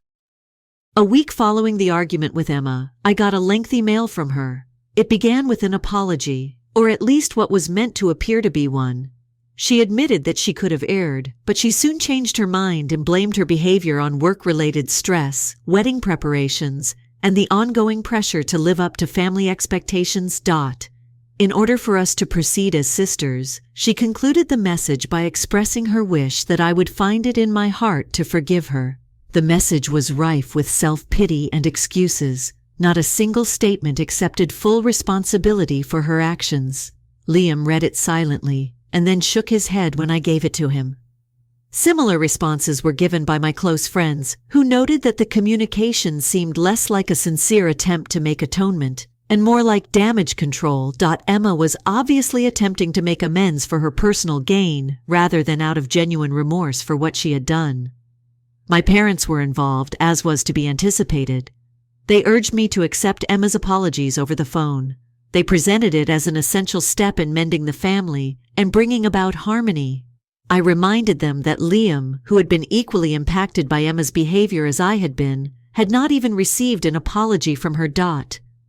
A week following the argument with Emma, I got a lengthy mail from her. It began with an apology, or at least what was meant to appear to be one. She admitted that she could have erred, but she soon changed her mind and blamed her behavior on work-related stress, wedding preparations, and the ongoing pressure to live up to family expectations. In order for us to proceed as sisters, she concluded the message by expressing her wish that I would find it in my heart to forgive her. The message was rife with self-pity and excuses. Not a single statement accepted full responsibility for her actions. Liam read it silently, and then shook his head when I gave it to him. Similar responses were given by my close friends, who noted that the communication seemed less like a sincere attempt to make atonement, and more like damage control. Emma was obviously attempting to make amends for her personal gain, rather than out of genuine remorse for what she had done. My parents were involved, as was to be anticipated. They urged me to accept Emma's apologies over the phone. They presented it as an essential step in mending the family and bringing about harmony. I reminded them that Liam, who had been equally impacted by Emma's behavior as I had been, had not even received an apology from her.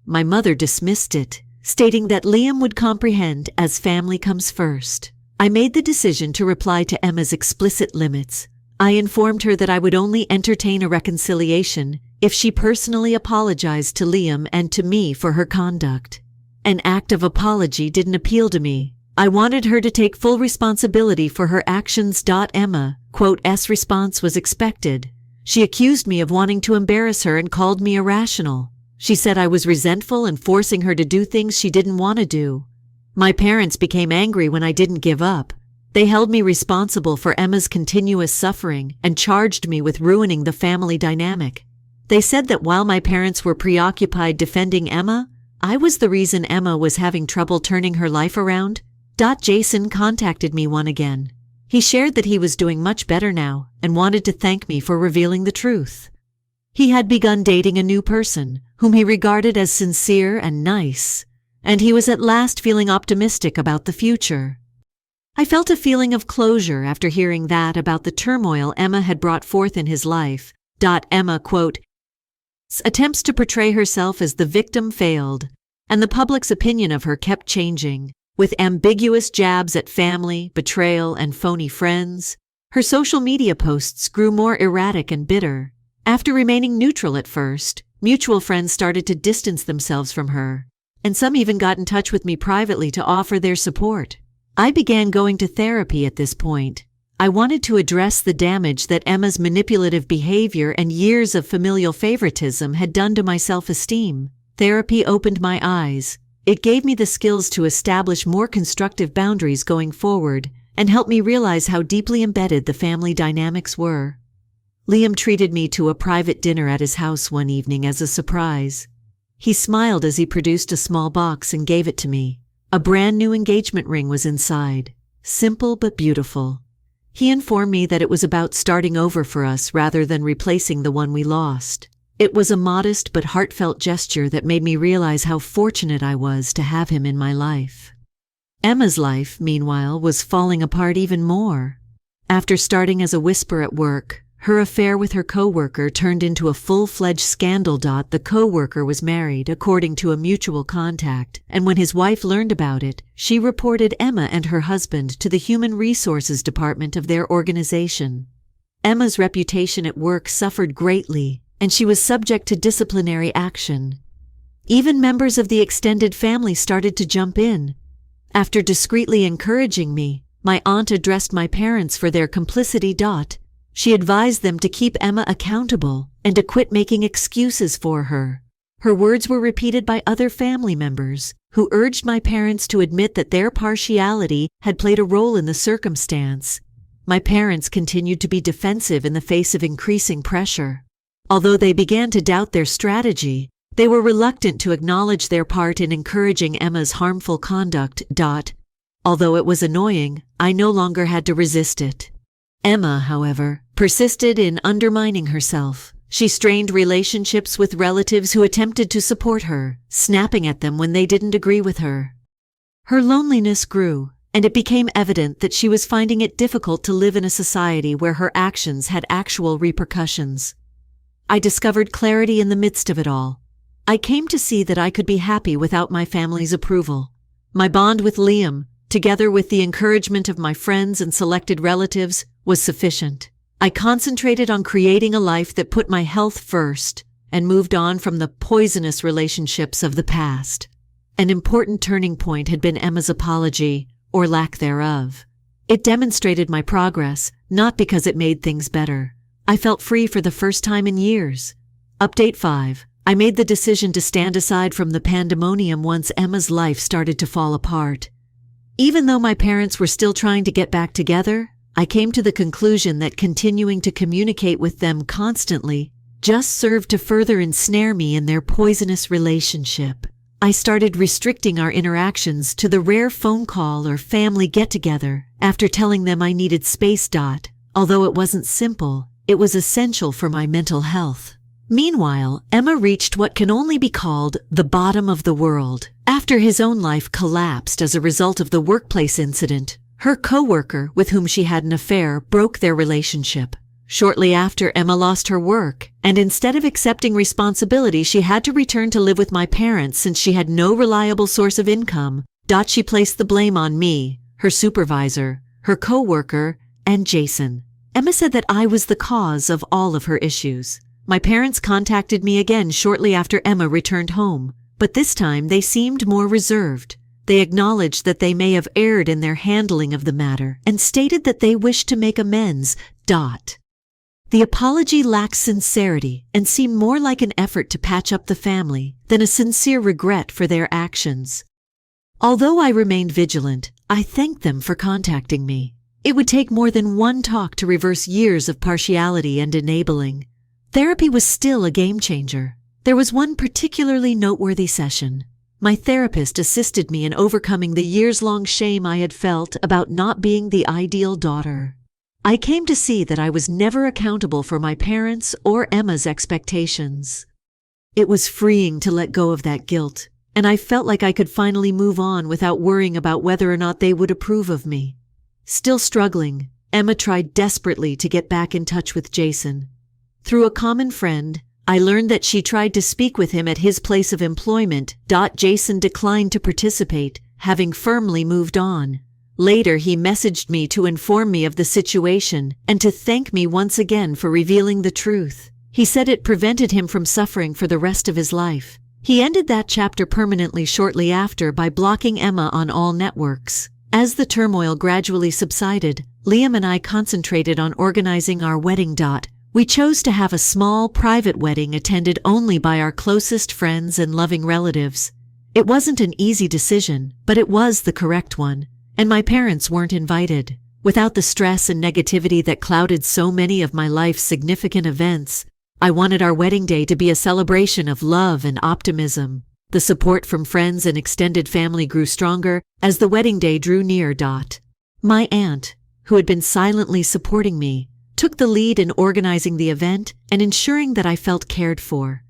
My mother dismissed it, stating that Liam would comprehend as family comes first. I made the decision to reply to Emma's explicit limits. I informed her that I would only entertain a reconciliation if she personally apologized to Liam and to me for her conduct. An act of apology didn't appeal to me. I wanted her to take full responsibility for her actions. Emma's response was expected. She accused me of wanting to embarrass her and called me irrational. She said I was resentful and forcing her to do things she didn't want to do. My parents became angry when I didn't give up. They held me responsible for Emma's continuous suffering and charged me with ruining the family dynamic. They said that while my parents were preoccupied defending Emma, I was the reason Emma was having trouble turning her life around. Jason contacted me once again. He shared that he was doing much better now and wanted to thank me for revealing the truth. He had begun dating a new person, whom he regarded as sincere and nice, and he was at last feeling optimistic about the future. I felt a feeling of closure after hearing that about the turmoil Emma had brought forth in his life. Emma, quote, attempts to portray herself as the victim failed, and the public's opinion of her kept changing, with ambiguous jabs at family, betrayal, and phony friends. Her social media posts grew more erratic and bitter. After remaining neutral at first, mutual friends started to distance themselves from her, and some even got in touch with me privately to offer their support. I began going to therapy at this point. I wanted to address the damage that Emma's manipulative behavior and years of familial favoritism had done to my self-esteem. Therapy opened my eyes. It gave me the skills to establish more constructive boundaries going forward and helped me realize how deeply embedded the family dynamics were. Liam treated me to a private dinner at his house one evening as a surprise. He smiled as he produced a small box and gave it to me. A brand new engagement ring was inside, simple but beautiful. He informed me that it was about starting over for us rather than replacing the one we lost. It was a modest but heartfelt gesture that made me realize how fortunate I was to have him in my life. Emma's life, meanwhile, was falling apart even more. After starting as a whisper at work, her affair with her co-worker turned into a full-fledged scandal. The co-worker was married, according to a mutual contact, and when his wife learned about it, she reported Emma and her husband to the Human Resources Department of their organization. Emma's reputation at work suffered greatly, and she was subject to disciplinary action. Even members of the extended family started to jump in. After discreetly encouraging me, my aunt addressed my parents for their complicity. She advised them to keep Emma accountable and to quit making excuses for her. Her words were repeated by other family members, who urged my parents to admit that their partiality had played a role in the circumstance. My parents continued to be defensive in the face of increasing pressure. Although they began to doubt their strategy, they were reluctant to acknowledge their part in encouraging Emma's harmful conduct. Although it was annoying, I no longer had to resist it. Emma, however, persisted in undermining herself. She strained relationships with relatives who attempted to support her, snapping at them when they didn't agree with her. Her loneliness grew, and it became evident that she was finding it difficult to live in a society where her actions had actual repercussions. I discovered clarity in the midst of it all. I came to see that I could be happy without my family's approval. My bond with Liam, together with the encouragement of my friends and selected relatives, was sufficient. I concentrated on creating a life that put my health first and moved on from the poisonous relationships of the past. An important turning point had been Emma's apology, or lack thereof. It demonstrated my progress, not because it made things better. I felt free for the first time in years. Update 5. I made the decision to stand aside from the pandemonium once Emma's life started to fall apart. Even though my parents were still trying to get back together, I came to the conclusion that continuing to communicate with them constantly just served to further ensnare me in their poisonous relationship. I started restricting our interactions to the rare phone call or family get-together after telling them I needed space. Although it wasn't simple, it was essential for my mental health. Meanwhile, Emma reached what can only be called the bottom of the world. After his own life collapsed as a result of the workplace incident, her co-worker, with whom she had an affair, broke their relationship. Shortly after, Emma lost her work, and instead of accepting responsibility, she had to return to live with my parents since she had no reliable source of income. She placed the blame on me, her supervisor, her co-worker, and Jason. Emma said that I was the cause of all of her issues. My parents contacted me again shortly after Emma returned home, but this time they seemed more reserved. They acknowledged that they may have erred in their handling of the matter and stated that they wished to make amends. The apology lacked sincerity and seemed more like an effort to patch up the family than a sincere regret for their actions. Although I remained vigilant, I thanked them for contacting me. It would take more than one talk to reverse years of partiality and enabling. Therapy was still a game changer. There was one particularly noteworthy session. My therapist assisted me in overcoming the years-long shame I had felt about not being the ideal daughter. I came to see that I was never accountable for my parents' or Emma's expectations. It was freeing to let go of that guilt, and I felt like I could finally move on without worrying about whether or not they would approve of me. Still struggling, Emma tried desperately to get back in touch with Jason. Through a common friend, I learned that she tried to speak with him at his place of employment. Jason declined to participate, having firmly moved on. Later, he messaged me to inform me of the situation and to thank me once again for revealing the truth. He said it prevented him from suffering for the rest of his life. He ended that chapter permanently shortly after by blocking Emma on all networks. As the turmoil gradually subsided, Liam and I concentrated on organizing our wedding. We chose to have a small, private wedding attended only by our closest friends and loving relatives. It wasn't an easy decision, but it was the correct one, and my parents weren't invited. Without the stress and negativity that clouded so many of my life's significant events, I wanted our wedding day to be a celebration of love and optimism. The support from friends and extended family grew stronger as the wedding day drew near. My aunt, who had been silently supporting me, took the lead in organizing the event and ensuring that I felt cared for.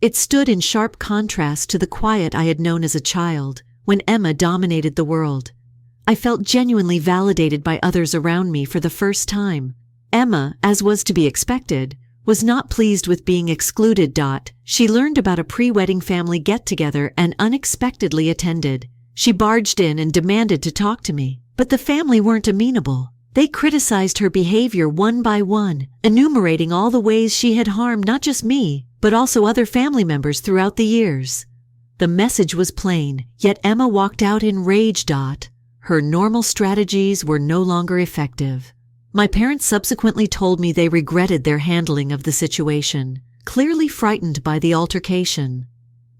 It stood in sharp contrast to the quiet I had known as a child, when Emma dominated the world. I felt genuinely validated by others around me for the first time. Emma, as was to be expected, was not pleased with being excluded. She learned about a pre-wedding family get-together and unexpectedly attended. She barged in and demanded to talk to me, but the family weren't amenable. They criticized her behavior one by one, enumerating all the ways she had harmed not just me, but also other family members throughout the years. The message was plain, yet Emma walked out in rage. Her normal strategies were no longer effective. My parents subsequently told me they regretted their handling of the situation, clearly frightened by the altercation.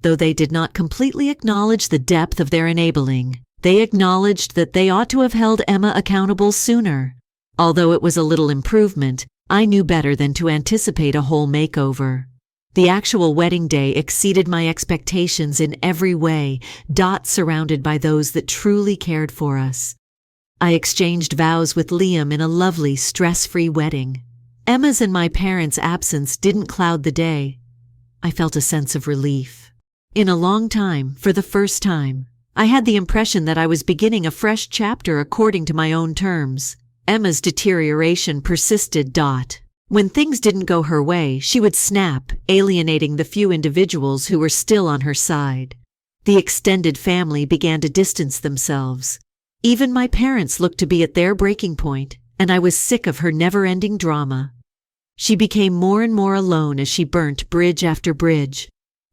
Though they did not completely acknowledge the depth of their enabling, they acknowledged that they ought to have held Emma accountable sooner. Although it was a little improvement, I knew better than to anticipate a whole makeover. The actual wedding day exceeded my expectations in every way, surrounded by those that truly cared for us. I exchanged vows with Liam in a lovely, stress-free wedding. Emma's and my parents' absence didn't cloud the day. I felt a sense of relief. In a long time, for the first time, I had the impression that I was beginning a fresh chapter according to my own terms. Emma's deterioration persisted. When things didn't go her way, she would snap, alienating the few individuals who were still on her side. The extended family began to distance themselves. Even my parents looked to be at their breaking point, and I was sick of her never-ending drama. She became more and more alone as she burnt bridge after bridge.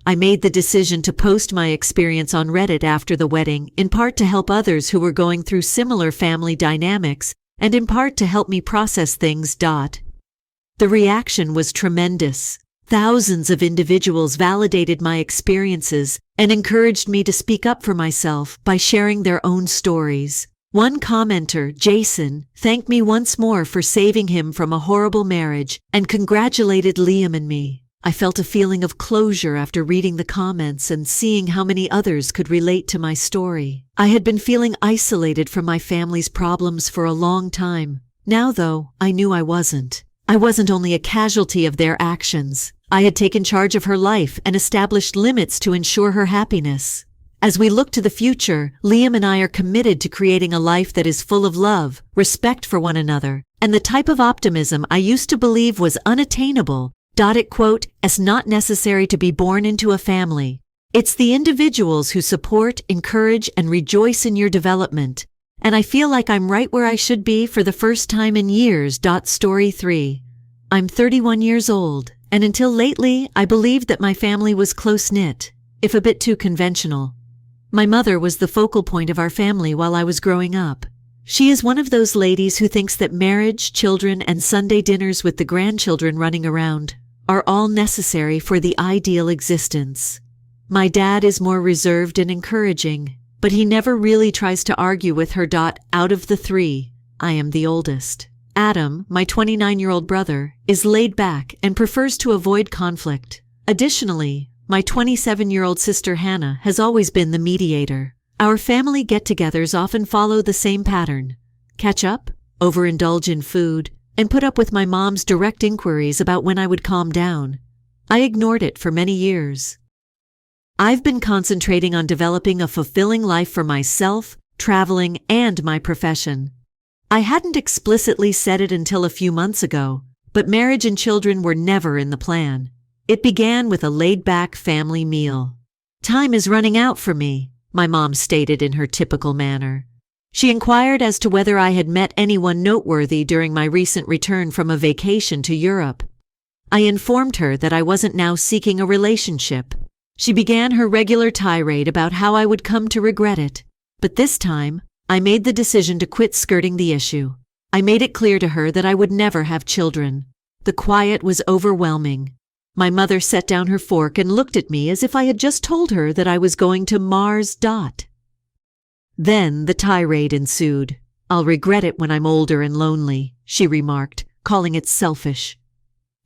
I made the decision to post my experience on Reddit after the wedding, in part to help others who were going through similar family dynamics, and in part to help me process things. The reaction was tremendous. Thousands of individuals validated my experiences and encouraged me to speak up for myself by sharing their own stories. One commenter, Jason, thanked me once more for saving him from a horrible marriage and congratulated Liam and me. I felt a feeling of closure after reading the comments and seeing how many others could relate to my story. I had been feeling isolated from my family's problems for a long time. Now, though, I knew I wasn't. I wasn't only a casualty of their actions. I had taken charge of her life and established limits to ensure her happiness. As we look to the future, Liam and I are committed to creating a life that is full of love, respect for one another, and the type of optimism I used to believe was unattainable. It quote, "It's not necessary to be born into a family. It's the individuals who support, encourage, and rejoice in your development. And I feel like I'm right where I should be for the first time in years." Story 3. I'm 31 years old, and until lately I believed that my family was close-knit, if a bit too conventional. My mother was the focal point of our family while I was growing up. She is one of those ladies who thinks that marriage, children, and Sunday dinners with the grandchildren running around are all necessary for the ideal existence. My dad is more reserved and encouraging, but he never really tries to argue with her. Out of the three, I am the oldest. Adam, my 29-year-old brother, is laid back and prefers to avoid conflict. Additionally, my 27-year-old sister Hannah has always been the mediator. Our family get-togethers often follow the same pattern: catch up, overindulge in food, and put up with my mom's direct inquiries about when I would calm down. I ignored it for many years. I've been concentrating on developing a fulfilling life for myself, traveling, and my profession. I hadn't explicitly said it until a few months ago, but marriage and children were never in the plan. It began with a laid-back family meal. "Time is running out for me," my mom stated in her typical manner. She inquired as to whether I had met anyone noteworthy during my recent return from a vacation to Europe. I informed her that I wasn't now seeking a relationship. She began her regular tirade about how I would come to regret it. But this time, I made the decision to quit skirting the issue. I made it clear to her that I would never have children. The quiet was overwhelming. My mother set down her fork and looked at me as if I had just told her that I was going to Mars. Then the tirade ensued. "I'll regret it when I'm older and lonely," she remarked, calling it selfish.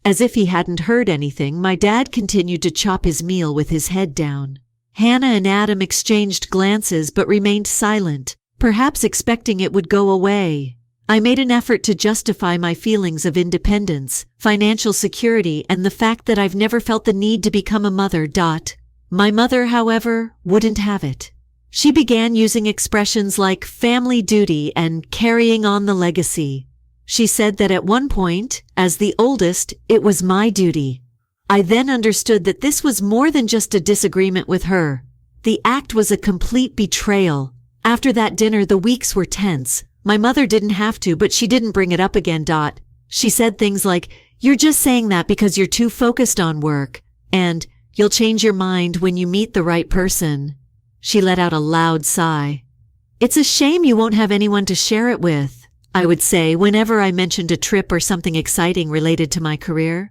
As if he hadn't heard anything, my dad continued to chop his meal with his head down. Hannah and Adam exchanged glances but remained silent, perhaps expecting it would go away. I made an effort to justify my feelings of independence, financial security, and the fact that I've never felt the need to become a mother. My mother, however, wouldn't have it. She began using expressions like family duty and carrying on the legacy. She said that at one point, as the oldest, it was my duty. I then understood that this was more than just a disagreement with her. The act was a complete betrayal. After that dinner, the weeks were tense. My mother didn't have to, but she didn't bring it up again. She said things like, "You're just saying that because you're too focused on work," and "You'll change your mind when you meet the right person." She let out a loud sigh. "It's a shame you won't have anyone to share it with," I would say whenever I mentioned a trip or something exciting related to my career.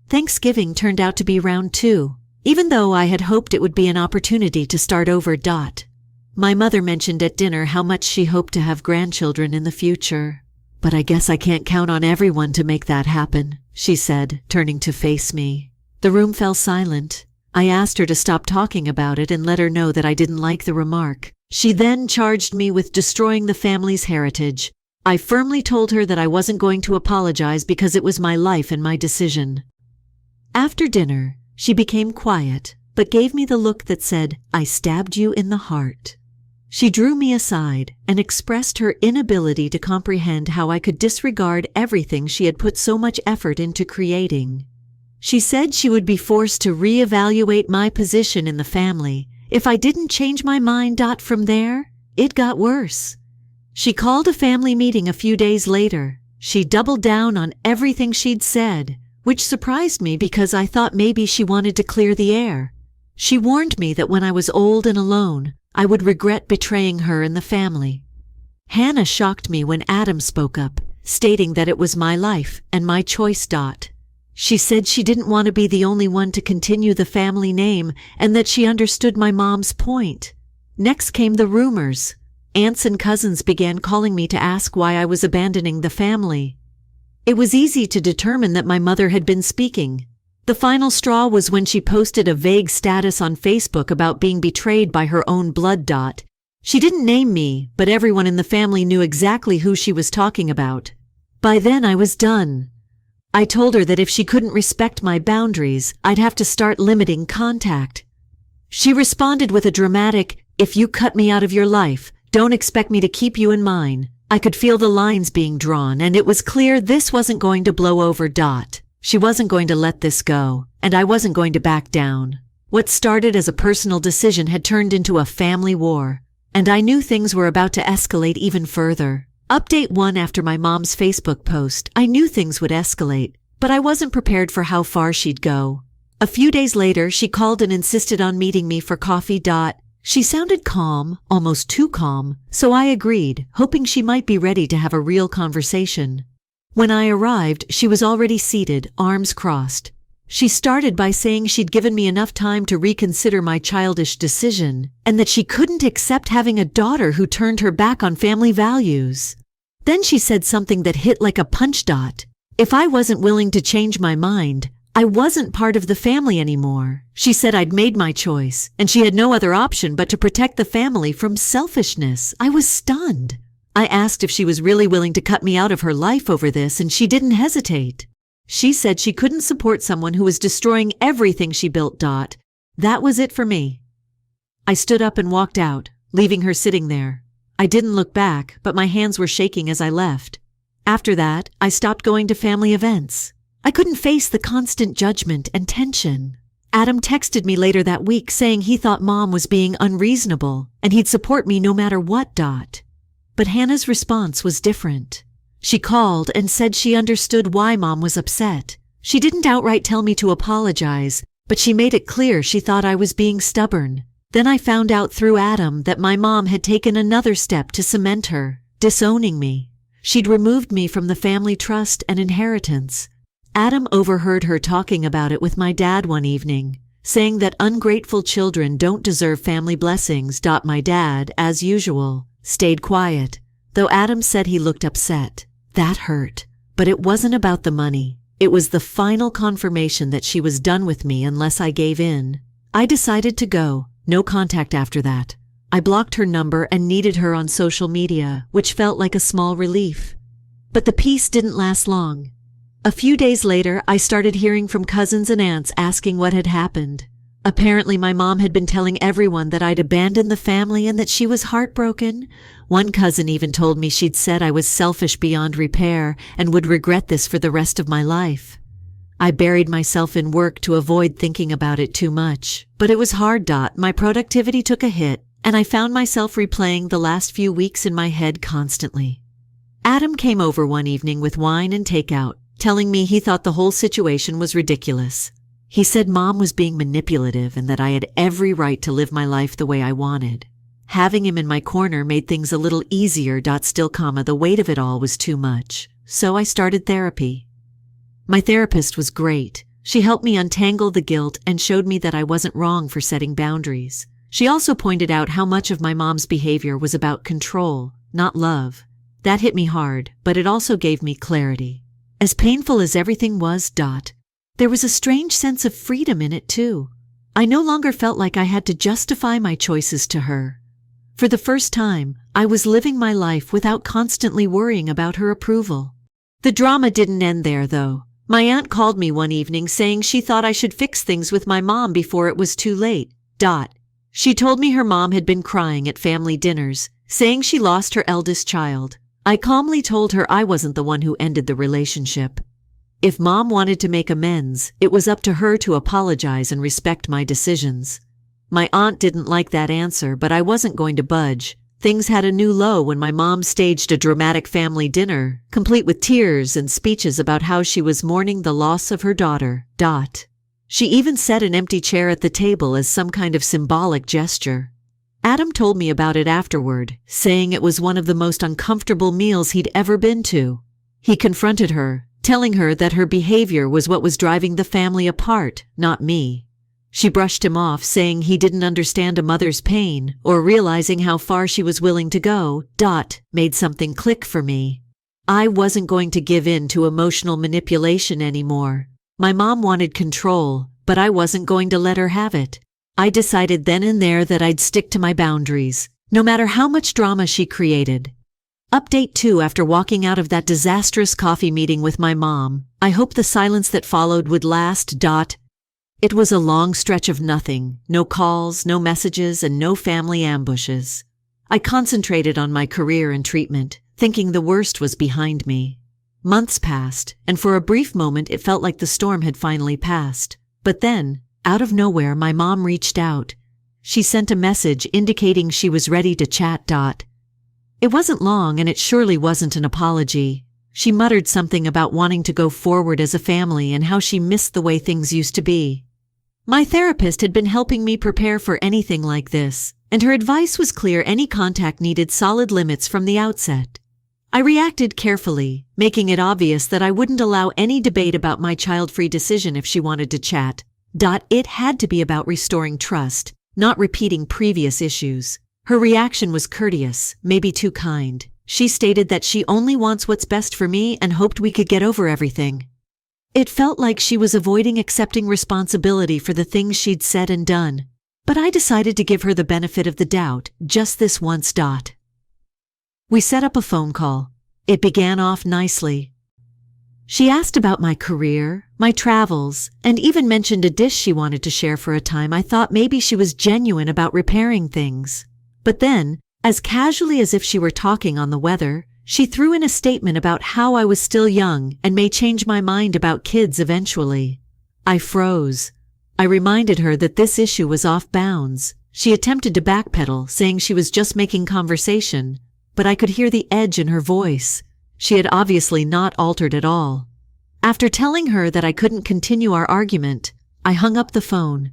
Thanksgiving turned out to be round 2, even though I had hoped it would be an opportunity to start over. My mother mentioned at dinner how much she hoped to have grandchildren in the future. "But I guess I can't count on everyone to make that happen," she said, turning to face me. The room fell silent. I asked her to stop talking about it and let her know that I didn't like the remark. She then charged me with destroying the family's heritage. I firmly told her that I wasn't going to apologize because it was my life and my decision. After dinner, she became quiet, but gave me the look that said, "I stabbed you in the heart." She drew me aside and expressed her inability to comprehend how I could disregard everything she had put so much effort into creating. She said she would be forced to reevaluate my position in the family if I didn't change my mind. From there, it got worse. She called a family meeting a few days later. She doubled down on everything she'd said, which surprised me because I thought maybe she wanted to clear the air. She warned me that when I was old and alone, I would regret betraying her and the family. Hannah shocked me when Adam spoke up, stating that it was my life and my choice. She said she didn't want to be the only one to continue the family name and that she understood my mom's point. Next came the rumors. Aunts and cousins began calling me to ask why I was abandoning the family. It was easy to determine that my mother had been speaking. The final straw was when she posted a vague status on Facebook about being betrayed by her own blood. She didn't name me, but everyone in the family knew exactly who she was talking about. By then I was done. I told her that if she couldn't respect my boundaries, I'd have to start limiting contact. She responded with a dramatic, "If you cut me out of your life, don't expect me to keep you in mine." I could feel the lines being drawn, and it was clear this wasn't going to blow over. She wasn't going to let this go, and I wasn't going to back down. What started as a personal decision had turned into a family war, and I knew things were about to escalate even further. Update 1: after my mom's Facebook post, I knew things would escalate, but I wasn't prepared for how far she'd go. A few days later, she called and insisted on meeting me for coffee. She sounded calm, almost too calm, so I agreed, hoping she might be ready to have a real conversation. When I arrived, she was already seated, arms crossed. She started by saying she'd given me enough time to reconsider my childish decision, and that she couldn't accept having a daughter who turned her back on family values. Then she said something that hit like a punch. If I wasn't willing to change my mind, I wasn't part of the family anymore. She said I'd made my choice, and she had no other option but to protect the family from selfishness. I was stunned. I asked if she was really willing to cut me out of her life over this, and she didn't hesitate. She said she couldn't support someone who was destroying everything she built. That was it for me. I stood up and walked out, leaving her sitting there. I didn't look back, but my hands were shaking as I left. After that, I stopped going to family events. I couldn't face the constant judgment and tension. Adam texted me later that week saying he thought Mom was being unreasonable and he'd support me no matter what. But Hannah's response was different. She called and said she understood why Mom was upset. She didn't outright tell me to apologize, but she made it clear she thought I was being stubborn. Then I found out through Adam that my mom had taken another step to cement her, disowning me. She'd removed me from the family trust and inheritance. Adam overheard her talking about it with my dad one evening, saying that ungrateful children don't deserve family blessings. My dad, as usual, stayed quiet, though Adam said he looked upset. That hurt. But it wasn't about the money. It was the final confirmation that she was done with me unless I gave in. I decided to go. No contact after that. I blocked her number and needed her on social media, which felt like a small relief. But the peace didn't last long. A few days later, I started hearing from cousins and aunts asking what had happened. Apparently, my mom had been telling everyone that I'd abandoned the family and that she was heartbroken. One cousin even told me she'd said I was selfish beyond repair and would regret this for the rest of my life. I buried myself in work to avoid thinking about it too much. But it was hard. My productivity took a hit, and I found myself replaying the last few weeks in my head constantly. Adam came over one evening with wine and takeout, telling me he thought the whole situation was ridiculous. He said Mom was being manipulative and that I had every right to live my life the way I wanted. Having him in my corner made things a little easier. Still, the weight of it all was too much. So I started therapy. My therapist was great. She helped me untangle the guilt and showed me that I wasn't wrong for setting boundaries. She also pointed out how much of my mom's behavior was about control, not love. That hit me hard, but it also gave me clarity. As painful as everything was, there was a strange sense of freedom in it too. I no longer felt like I had to justify my choices to her. For the first time, I was living my life without constantly worrying about her approval. The drama didn't end there, though. My aunt called me one evening saying she thought I should fix things with my mom before it was too late. She told me her mom had been crying at family dinners, saying she lost her eldest child. I calmly told her I wasn't the one who ended the relationship. If Mom wanted to make amends, it was up to her to apologize and respect my decisions. My aunt didn't like that answer, but I wasn't going to budge. Things had a new low when my mom staged a dramatic family dinner, complete with tears and speeches about how she was mourning the loss of her daughter. She even set an empty chair at the table as some kind of symbolic gesture. Adam told me about it afterward, saying it was one of the most uncomfortable meals he'd ever been to. He confronted her, telling her that her behavior was what was driving the family apart, not me. She brushed him off, saying he didn't understand a mother's pain or realizing how far she was willing to go. Made something click for me. I wasn't going to give in to emotional manipulation anymore. My mom wanted control, but I wasn't going to let her have it. I decided then and there that I'd stick to my boundaries, no matter how much drama she created. Update 2: after walking out of that disastrous coffee meeting with my mom, I hoped the silence that followed would last. It was a long stretch of nothing, no calls, no messages, and no family ambushes. I concentrated on my career and treatment, thinking the worst was behind me. Months passed, and for a brief moment it felt like the storm had finally passed. But then, out of nowhere, my mom reached out. She sent a message indicating she was ready to chat. It wasn't long, and it surely wasn't an apology. She muttered something about wanting to go forward as a family and how she missed the way things used to be. My therapist had been helping me prepare for anything like this, and her advice was clear: any contact needed solid limits from the outset. I reacted carefully, making it obvious that I wouldn't allow any debate about my child-free decision if she wanted to chat. It had to be about restoring trust, not repeating previous issues. Her reaction was courteous, maybe too kind. She stated that she only wants what's best for me and hoped we could get over everything. It felt like she was avoiding accepting responsibility for the things she'd said and done. But I decided to give her the benefit of the doubt, just this once. We set up a phone call. It began off nicely. She asked about my career, my travels, and even mentioned a dish she wanted to share for a time. I thought maybe she was genuine about repairing things. But then, As casually as if she were talking on the weather, she threw in a statement about how I was still young and may change my mind about kids eventually. I froze. I reminded her that this issue was off bounds. She attempted to backpedal, saying she was just making conversation, but I could hear the edge in her voice. She had obviously not altered at all. After telling her that I couldn't continue our argument, I hung up the phone.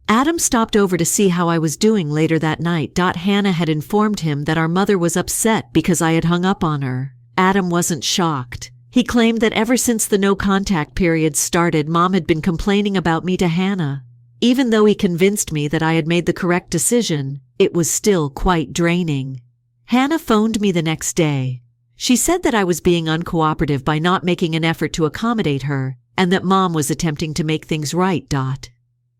Adam stopped over to see how I was doing later that night. Hannah had informed him that our mother was upset because I had hung up on her. Adam wasn't shocked. He claimed that ever since the no-contact period started, Mom had been complaining about me to Hannah. Even though he convinced me that I had made the correct decision, it was still quite draining. Hannah phoned me the next day. She said that I was being uncooperative by not making an effort to accommodate her, and that Mom was attempting to make things right.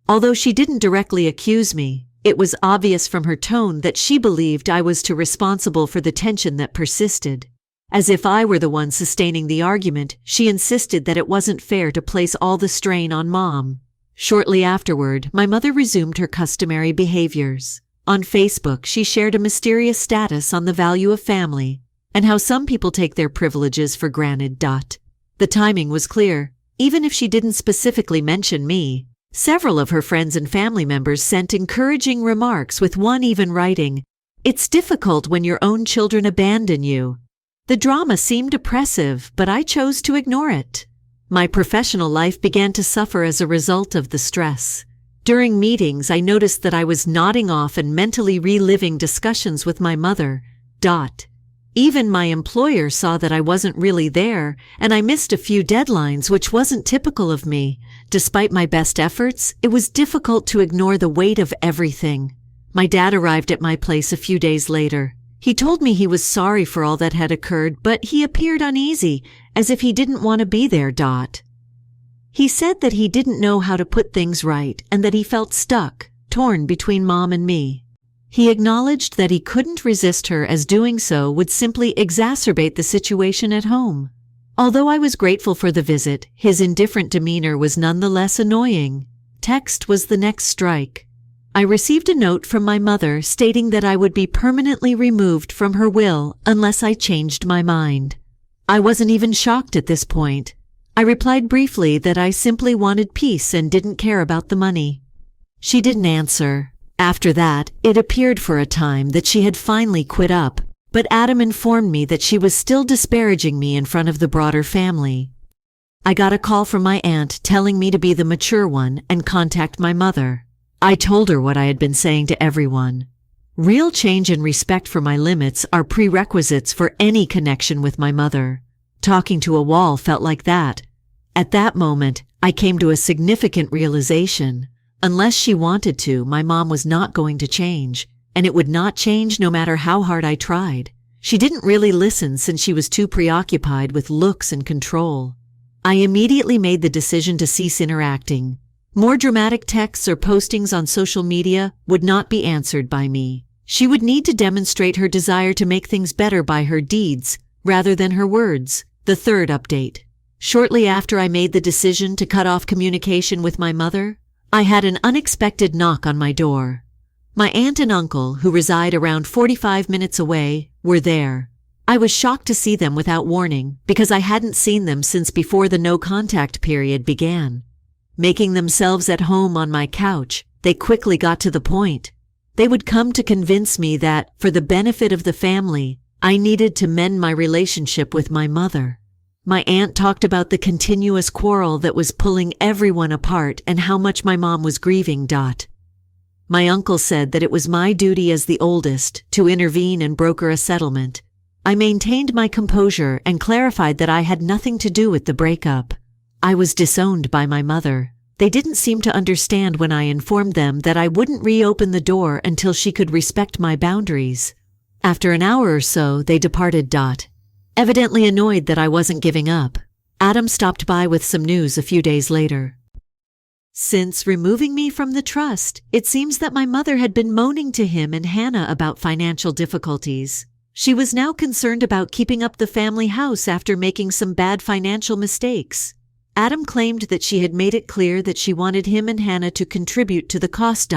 Although she didn't directly accuse me, it was obvious from her tone that she believed I was too responsible for the tension that persisted. As if I were the one sustaining the argument, she insisted that it wasn't fair to place all the strain on Mom. Shortly afterward, my mother resumed her customary behaviors. On Facebook, she shared a mysterious status on the value of family and how some people take their privileges for granted. The timing was clear. Even if she didn't specifically mention me, several of her friends and family members sent encouraging remarks, with one even writing, "It's difficult when your own children abandon you." The drama seemed oppressive, but I chose to ignore it. My professional life began to suffer as a result of the stress. During meetings, I noticed that I was nodding off and mentally reliving discussions with my mother. Even my employer saw that I wasn't really there, and I missed a few deadlines, which wasn't typical of me. Despite my best efforts, it was difficult to ignore the weight of everything. My dad arrived at my place a few days later. He told me he was sorry for all that had occurred, but he appeared uneasy, as if he didn't want to be there. He said that he didn't know how to put things right and that he felt stuck, torn between Mom and me. He acknowledged that he couldn't resist her, as doing so would simply exacerbate the situation at home. Although I was grateful for the visit, his indifferent demeanor was nonetheless annoying. Text was the next strike. I received a note from my mother stating that I would be permanently removed from her will unless I changed my mind. I wasn't even shocked at this point. I replied briefly that I simply wanted peace and didn't care about the money. She didn't answer. After that, it appeared for a time that she had finally quit up, but Adam informed me that she was still disparaging me in front of the broader family. I got a call from my aunt telling me to be the mature one and contact my mother. I told her what I had been saying to everyone. Real change and respect for my limits are prerequisites for any connection with my mother. Talking to a wall felt like that. At that moment, I came to a significant realization. Unless she wanted to, my mom was not going to change, and it would not change no matter how hard I tried. She didn't really listen since she was too preoccupied with looks and control. I immediately made the decision to cease interacting. More dramatic texts or postings on social media would not be answered by me. She would need to demonstrate her desire to make things better by her deeds, rather than her words. The third update. Shortly after I made the decision to cut off communication with my mother, I had an unexpected knock on my door. My aunt and uncle, who reside around 45 minutes away, were there. I was shocked to see them without warning, because I hadn't seen them since before the no-contact period began. Making themselves at home on my couch, they quickly got to the point. They would come to convince me that, for the benefit of the family, I needed to mend my relationship with my mother. My aunt talked about the continuous quarrel that was pulling everyone apart and how much my mom was grieving. My uncle said that it was my duty as the oldest to intervene and broker a settlement. I maintained my composure and clarified that I had nothing to do with the breakup. I was disowned by my mother. They didn't seem to understand when I informed them that I wouldn't reopen the door until she could respect my boundaries. After an hour or so, they departed. Evidently annoyed that I wasn't giving up. Adam stopped by with some news a few days later. Since removing me from the trust, it seems that my mother had been moaning to him and Hannah about financial difficulties. She was now concerned about keeping up the family house after making some bad financial mistakes. Adam claimed that she had made it clear that she wanted him and Hannah to contribute to the cost.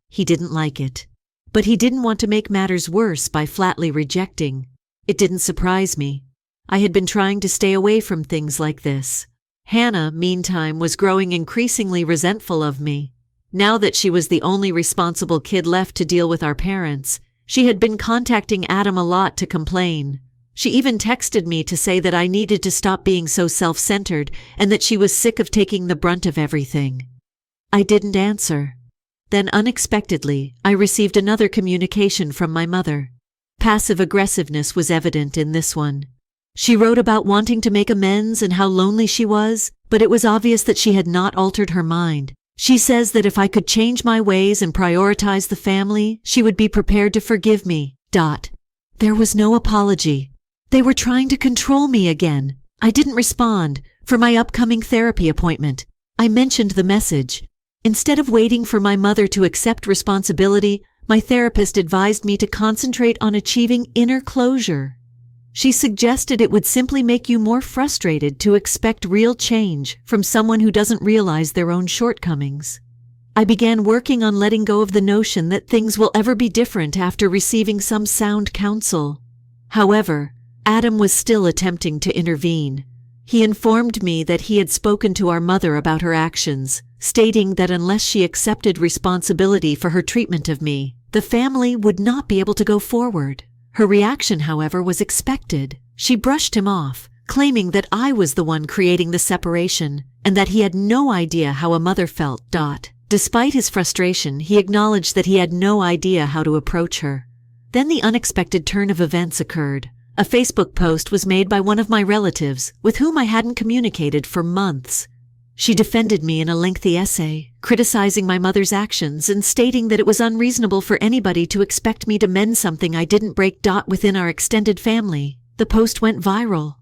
He didn't like it. But he didn't want to make matters worse by flatly rejecting. It didn't surprise me. I had been trying to stay away from things like this. Hannah, meantime, was growing increasingly resentful of me. Now that she was the only responsible kid left to deal with our parents, she had been contacting Adam a lot to complain. She even texted me to say that I needed to stop being so self-centered and that she was sick of taking the brunt of everything. I didn't answer. Then unexpectedly, I received another communication from my mother. Passive aggressiveness was evident in this one. She wrote about wanting to make amends and how lonely she was, but it was obvious that she had not altered her mind. She says that if I could change my ways and prioritize the family, she would be prepared to forgive me. There was no apology. They were trying to control me again. I didn't respond. For my upcoming therapy appointment, I mentioned the message. Instead of waiting for my mother to accept responsibility, my therapist advised me to concentrate on achieving inner closure. She suggested it would simply make you more frustrated to expect real change from someone who doesn't realize their own shortcomings. I began working on letting go of the notion that things will ever be different after receiving some sound counsel. However, Adam was still attempting to intervene. He informed me that he had spoken to our mother about her actions, stating that unless she accepted responsibility for her treatment of me, the family would not be able to go forward. Her reaction, however, was expected. She brushed him off, claiming that I was the one creating the separation, and that he had no idea how a mother felt. Despite his frustration, he acknowledged that he had no idea how to approach her. Then the unexpected turn of events occurred. A Facebook post was made by one of my relatives, with whom I hadn't communicated for months. She defended me in a lengthy essay, criticizing my mother's actions and stating that it was unreasonable for anybody to expect me to mend something I didn't break. Within our extended family, the post went viral.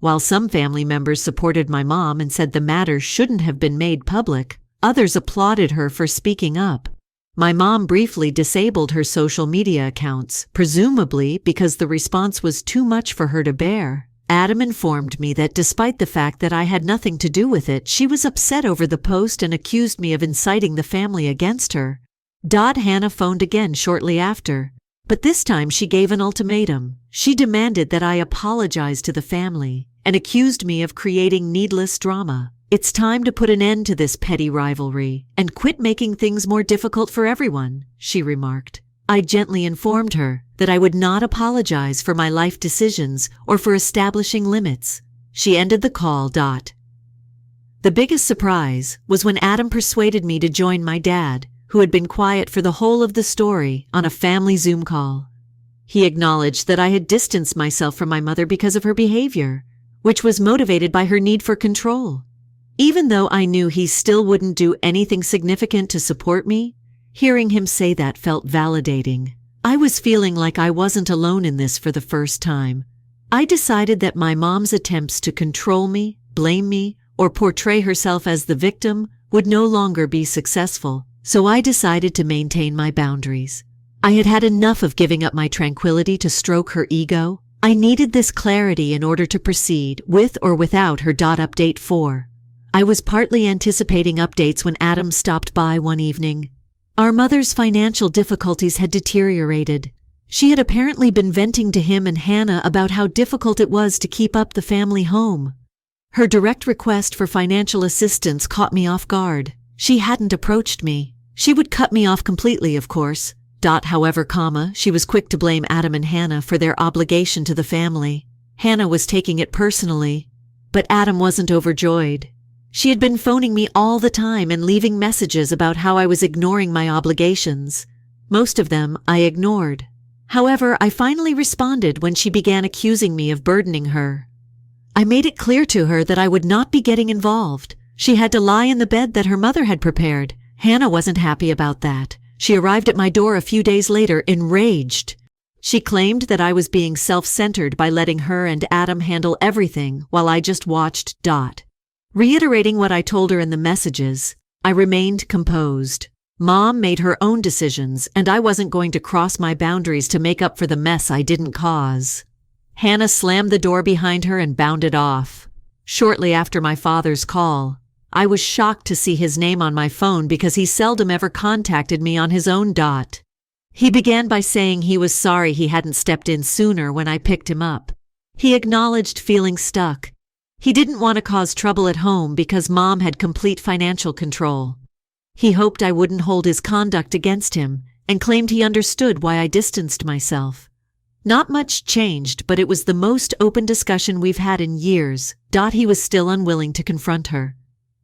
While some family members supported my mom and said the matter shouldn't have been made public, others applauded her for speaking up. My mom briefly disabled her social media accounts, presumably because the response was too much for her to bear. Adam informed me that despite the fact that I had nothing to do with it, she was upset over the post and accused me of inciting the family against her. Hannah phoned again shortly after, but this time she gave an ultimatum. She demanded that I apologize to the family and accused me of creating needless drama. It's time to put an end to this petty rivalry and quit making things more difficult for everyone, she remarked. I gently informed her that I would not apologize for my life decisions or for establishing limits. She ended the call. The biggest surprise was when Adam persuaded me to join my dad, who had been quiet for the whole of the story, on a family Zoom call. He acknowledged that I had distanced myself from my mother because of her behavior, which was motivated by her need for control. Even though I knew he still wouldn't do anything significant to support me, hearing him say that felt validating. I was feeling like I wasn't alone in this for the first time. I decided that my mom's attempts to control me, blame me, or portray herself as the victim would no longer be successful, so I decided to maintain my boundaries. I had had enough of giving up my tranquility to stroke her ego. I needed this clarity in order to proceed, with or without her. Update 4. I was partly anticipating updates when Adam stopped by one evening. Our mother's financial difficulties had deteriorated. She had apparently been venting to him and Hannah about how difficult it was to keep up the family home. Her direct request for financial assistance caught me off guard. She hadn't approached me. She would cut me off completely, of course. However, she was quick to blame Adam and Hannah for their obligation to the family. Hannah was taking it personally, but Adam wasn't overjoyed. She had been phoning me all the time and leaving messages about how I was ignoring my obligations. Most of them I ignored. However, I finally responded when she began accusing me of burdening her. I made it clear to her that I would not be getting involved. She had to lie in the bed that her mother had prepared. Hannah wasn't happy about that. She arrived at my door a few days later, enraged. She claimed that I was being self-centered by letting her and Adam handle everything while I just watched. Reiterating what I told her in the messages, I remained composed. Mom made her own decisions, and I wasn't going to cross my boundaries to make up for the mess I didn't cause. Hannah slammed the door behind her and bounded off. Shortly after my father's call, I was shocked to see his name on my phone because he seldom ever contacted me on his own. He began by saying he was sorry he hadn't stepped in sooner when I picked him up. He acknowledged feeling stuck. He didn't want to cause trouble at home because Mom had complete financial control. He hoped I wouldn't hold his conduct against him and claimed he understood why I distanced myself. Not much changed, but it was the most open discussion we've had in years. He was still unwilling to confront her.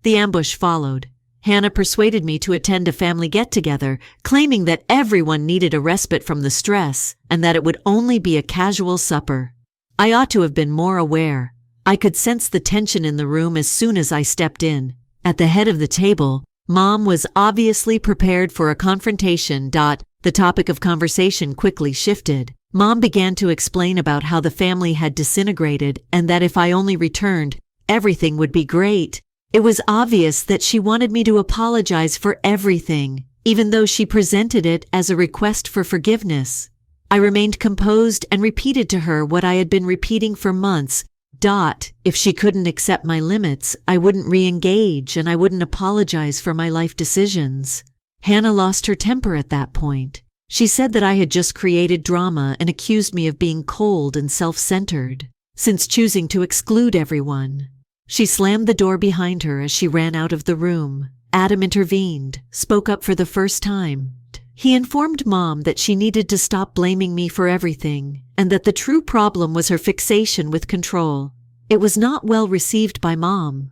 The ambush followed. Hannah persuaded me to attend a family get-together, claiming that everyone needed a respite from the stress and that it would only be a casual supper. I ought to have been more aware. I could sense the tension in the room as soon as I stepped in. At the head of the table, Mom was obviously prepared for a confrontation. The topic of conversation quickly shifted. Mom began to explain about how the family had disintegrated and that if I only returned, everything would be great. It was obvious that she wanted me to apologize for everything, even though she presented it as a request for forgiveness. I remained composed and repeated to her what I had been repeating for months. If she couldn't accept my limits, I wouldn't re-engage and I wouldn't apologize for my life decisions. Hannah lost her temper at that point. She said that I had just created drama and accused me of being cold and self-centered, since choosing to exclude everyone. She slammed the door behind her as she ran out of the room. Adam intervened, spoke up for the first time. He informed Mom that she needed to stop blaming me for everything, and that the true problem was her fixation with control. It was not well received by Mom.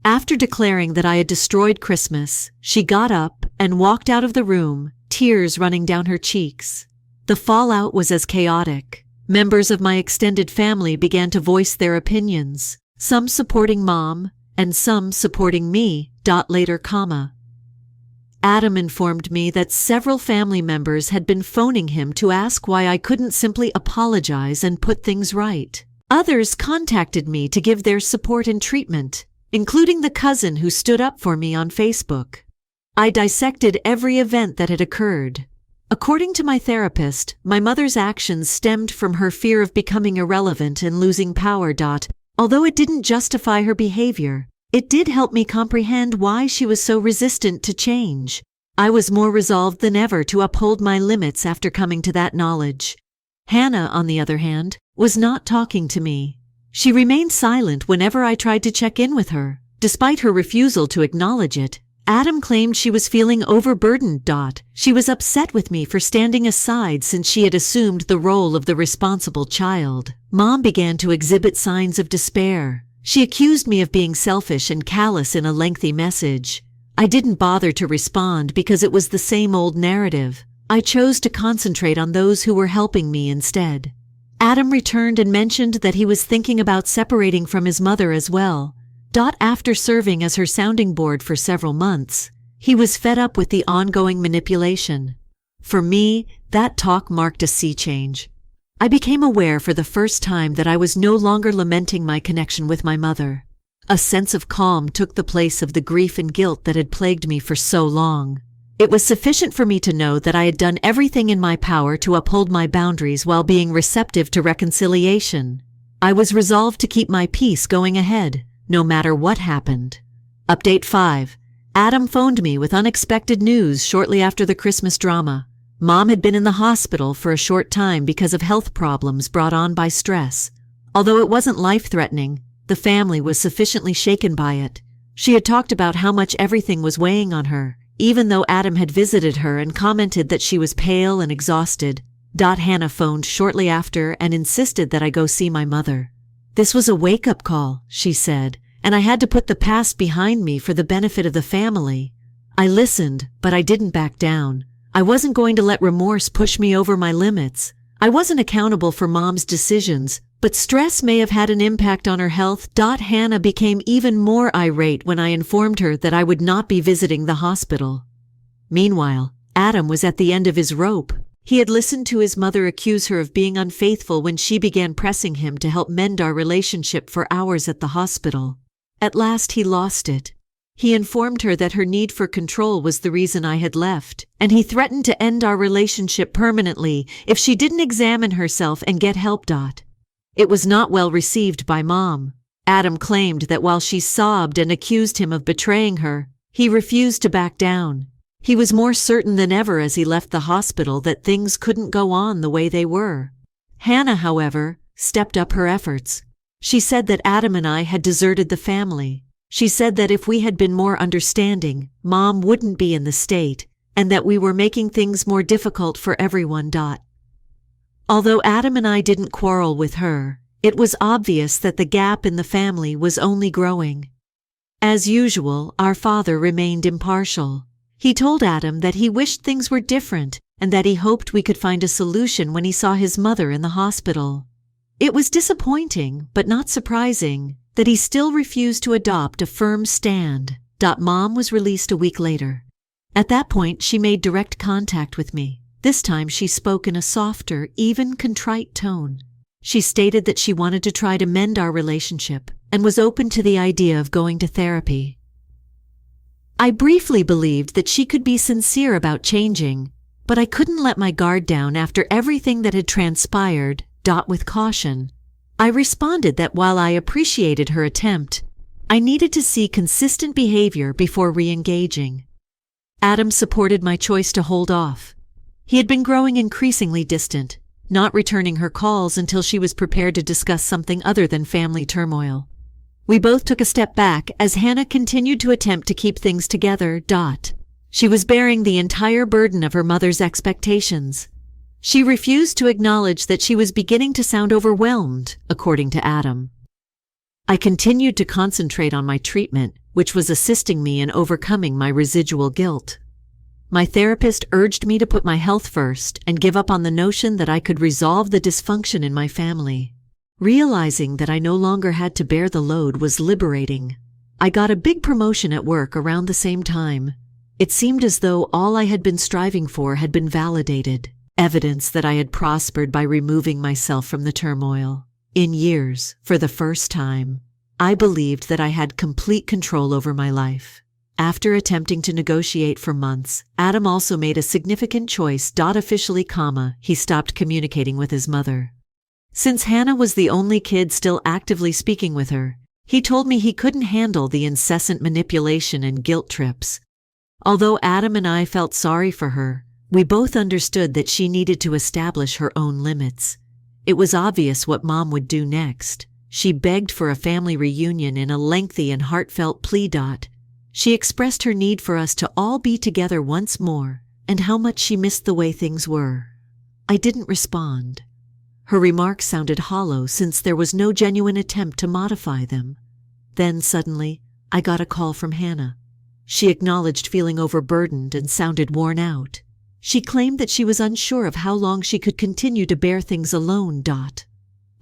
After declaring that I had destroyed Christmas, she got up and walked out of the room, tears running down her cheeks. The fallout was as chaotic. Members of my extended family began to voice their opinions, some supporting Mom and some supporting me. Later, Adam informed me that several family members had been phoning him to ask why I couldn't simply apologize and put things right. Others contacted me to give their support and treatment, including the cousin who stood up for me on Facebook. I dissected every event that had occurred. According to my therapist, my mother's actions stemmed from her fear of becoming irrelevant and losing power. Although it didn't justify her behavior, it did help me comprehend why she was so resistant to change. I was more resolved than ever to uphold my limits after coming to that knowledge. Hannah, on the other hand, was not talking to me. She remained silent whenever I tried to check in with her. Despite her refusal to acknowledge it, Adam claimed she was feeling overburdened. She was upset with me for standing aside since she had assumed the role of the responsible child. Mom began to exhibit signs of despair. She accused me of being selfish and callous in a lengthy message. I didn't bother to respond because it was the same old narrative. I chose to concentrate on those who were helping me instead. Adam returned and mentioned that he was thinking about separating from his mother as well. After serving as her sounding board for several months, he was fed up with the ongoing manipulation. For me, that talk marked a sea change. I became aware for the first time that I was no longer lamenting my connection with my mother. A sense of calm took the place of the grief and guilt that had plagued me for so long. It was sufficient for me to know that I had done everything in my power to uphold my boundaries while being receptive to reconciliation. I was resolved to keep my peace going ahead, no matter what happened. Update 5. Adam phoned me with unexpected news shortly after the Christmas drama. Mom had been in the hospital for a short time because of health problems brought on by stress. Although it wasn't life-threatening, the family was sufficiently shaken by it. She had talked about how much everything was weighing on her, even though Adam had visited her and commented that she was pale and exhausted. Hannah phoned shortly after and insisted that I go see my mother. This was a wake-up call, she said, and I had to put the past behind me for the benefit of the family. I listened, but I didn't back down. I wasn't going to let remorse push me over my limits. I wasn't accountable for Mom's decisions, but stress may have had an impact on her health. Hannah became even more irate when I informed her that I would not be visiting the hospital. Meanwhile, Adam was at the end of his rope. He had listened to his mother accuse her of being unfaithful when she began pressing him to help mend our relationship for hours at the hospital. At last he lost it. He informed her that her need for control was the reason I had left, and he threatened to end our relationship permanently if she didn't examine herself and get help. It was not well received by Mom. Adam claimed that while she sobbed and accused him of betraying her, he refused to back down. He was more certain than ever as he left the hospital that things couldn't go on the way they were. Hannah, however, stepped up her efforts. She said that Adam and I had deserted the family. She said that if we had been more understanding, Mom wouldn't be in the state, and that we were making things more difficult for everyone. Although Adam and I didn't quarrel with her, it was obvious that the gap in the family was only growing. As usual, our father remained impartial. He told Adam that he wished things were different and that he hoped we could find a solution when he saw his mother in the hospital. It was disappointing, but not surprising, that he still refused to adopt a firm stand. Mom was released a week later. At that point, she made direct contact with me. This time she spoke in a softer, even contrite tone. She stated that she wanted to try to mend our relationship and was open to the idea of going to therapy. I briefly believed that she could be sincere about changing, but I couldn't let my guard down after everything that had transpired. With caution, I responded that while I appreciated her attempt, I needed to see consistent behavior before re-engaging. Adam supported my choice to hold off. He had been growing increasingly distant, not returning her calls until she was prepared to discuss something other than family turmoil. We both took a step back as Hannah continued to attempt to keep things together. She was bearing the entire burden of her mother's expectations. She refused to acknowledge that she was beginning to sound overwhelmed, according to Adam. I continued to concentrate on my treatment, which was assisting me in overcoming my residual guilt. My therapist urged me to put my health first and give up on the notion that I could resolve the dysfunction in my family. Realizing that I no longer had to bear the load was liberating. I got a big promotion at work around the same time. It seemed as though all I had been striving for had been validated. Evidence that I had prospered by removing myself from the turmoil. In years, for the first time, I believed that I had complete control over my life. After attempting to negotiate for months, Adam also made a significant choice. Officially, he stopped communicating with his mother. Since Hannah was the only kid still actively speaking with her, he told me he couldn't handle the incessant manipulation and guilt trips. Although Adam and I felt sorry for her, we both understood that she needed to establish her own limits. It was obvious what Mom would do next. She begged for a family reunion in a lengthy and heartfelt plea. She expressed her need for us to all be together once more, and how much she missed the way things were. I didn't respond. Her remarks sounded hollow since there was no genuine attempt to modify them. Then suddenly, I got a call from Hannah. She acknowledged feeling overburdened and sounded worn out. She claimed that she was unsure of how long she could continue to bear things alone.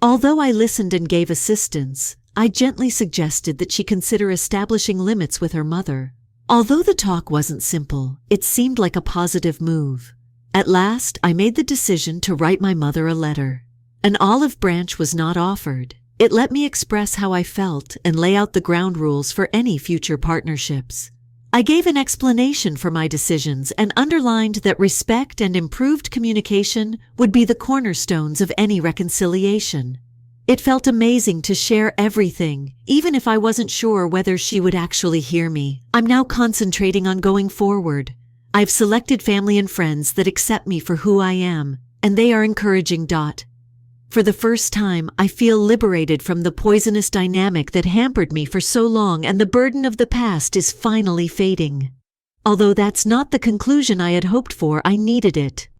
Although I listened and gave assistance, I gently suggested that she consider establishing limits with her mother. Although the talk wasn't simple, it seemed like a positive move. At last, I made the decision to write my mother a letter. An olive branch was not offered. It let me express how I felt and lay out the ground rules for any future partnerships. I gave an explanation for my decisions and underlined that respect and improved communication would be the cornerstones of any reconciliation. It felt amazing to share everything, even if I wasn't sure whether she would actually hear me. I'm now concentrating on going forward. I've selected family and friends that accept me for who I am, and they are encouraging. For the first time, I feel liberated from the poisonous dynamic that hampered me for so long, and the burden of the past is finally fading. Although that's not the conclusion I had hoped for, I needed it.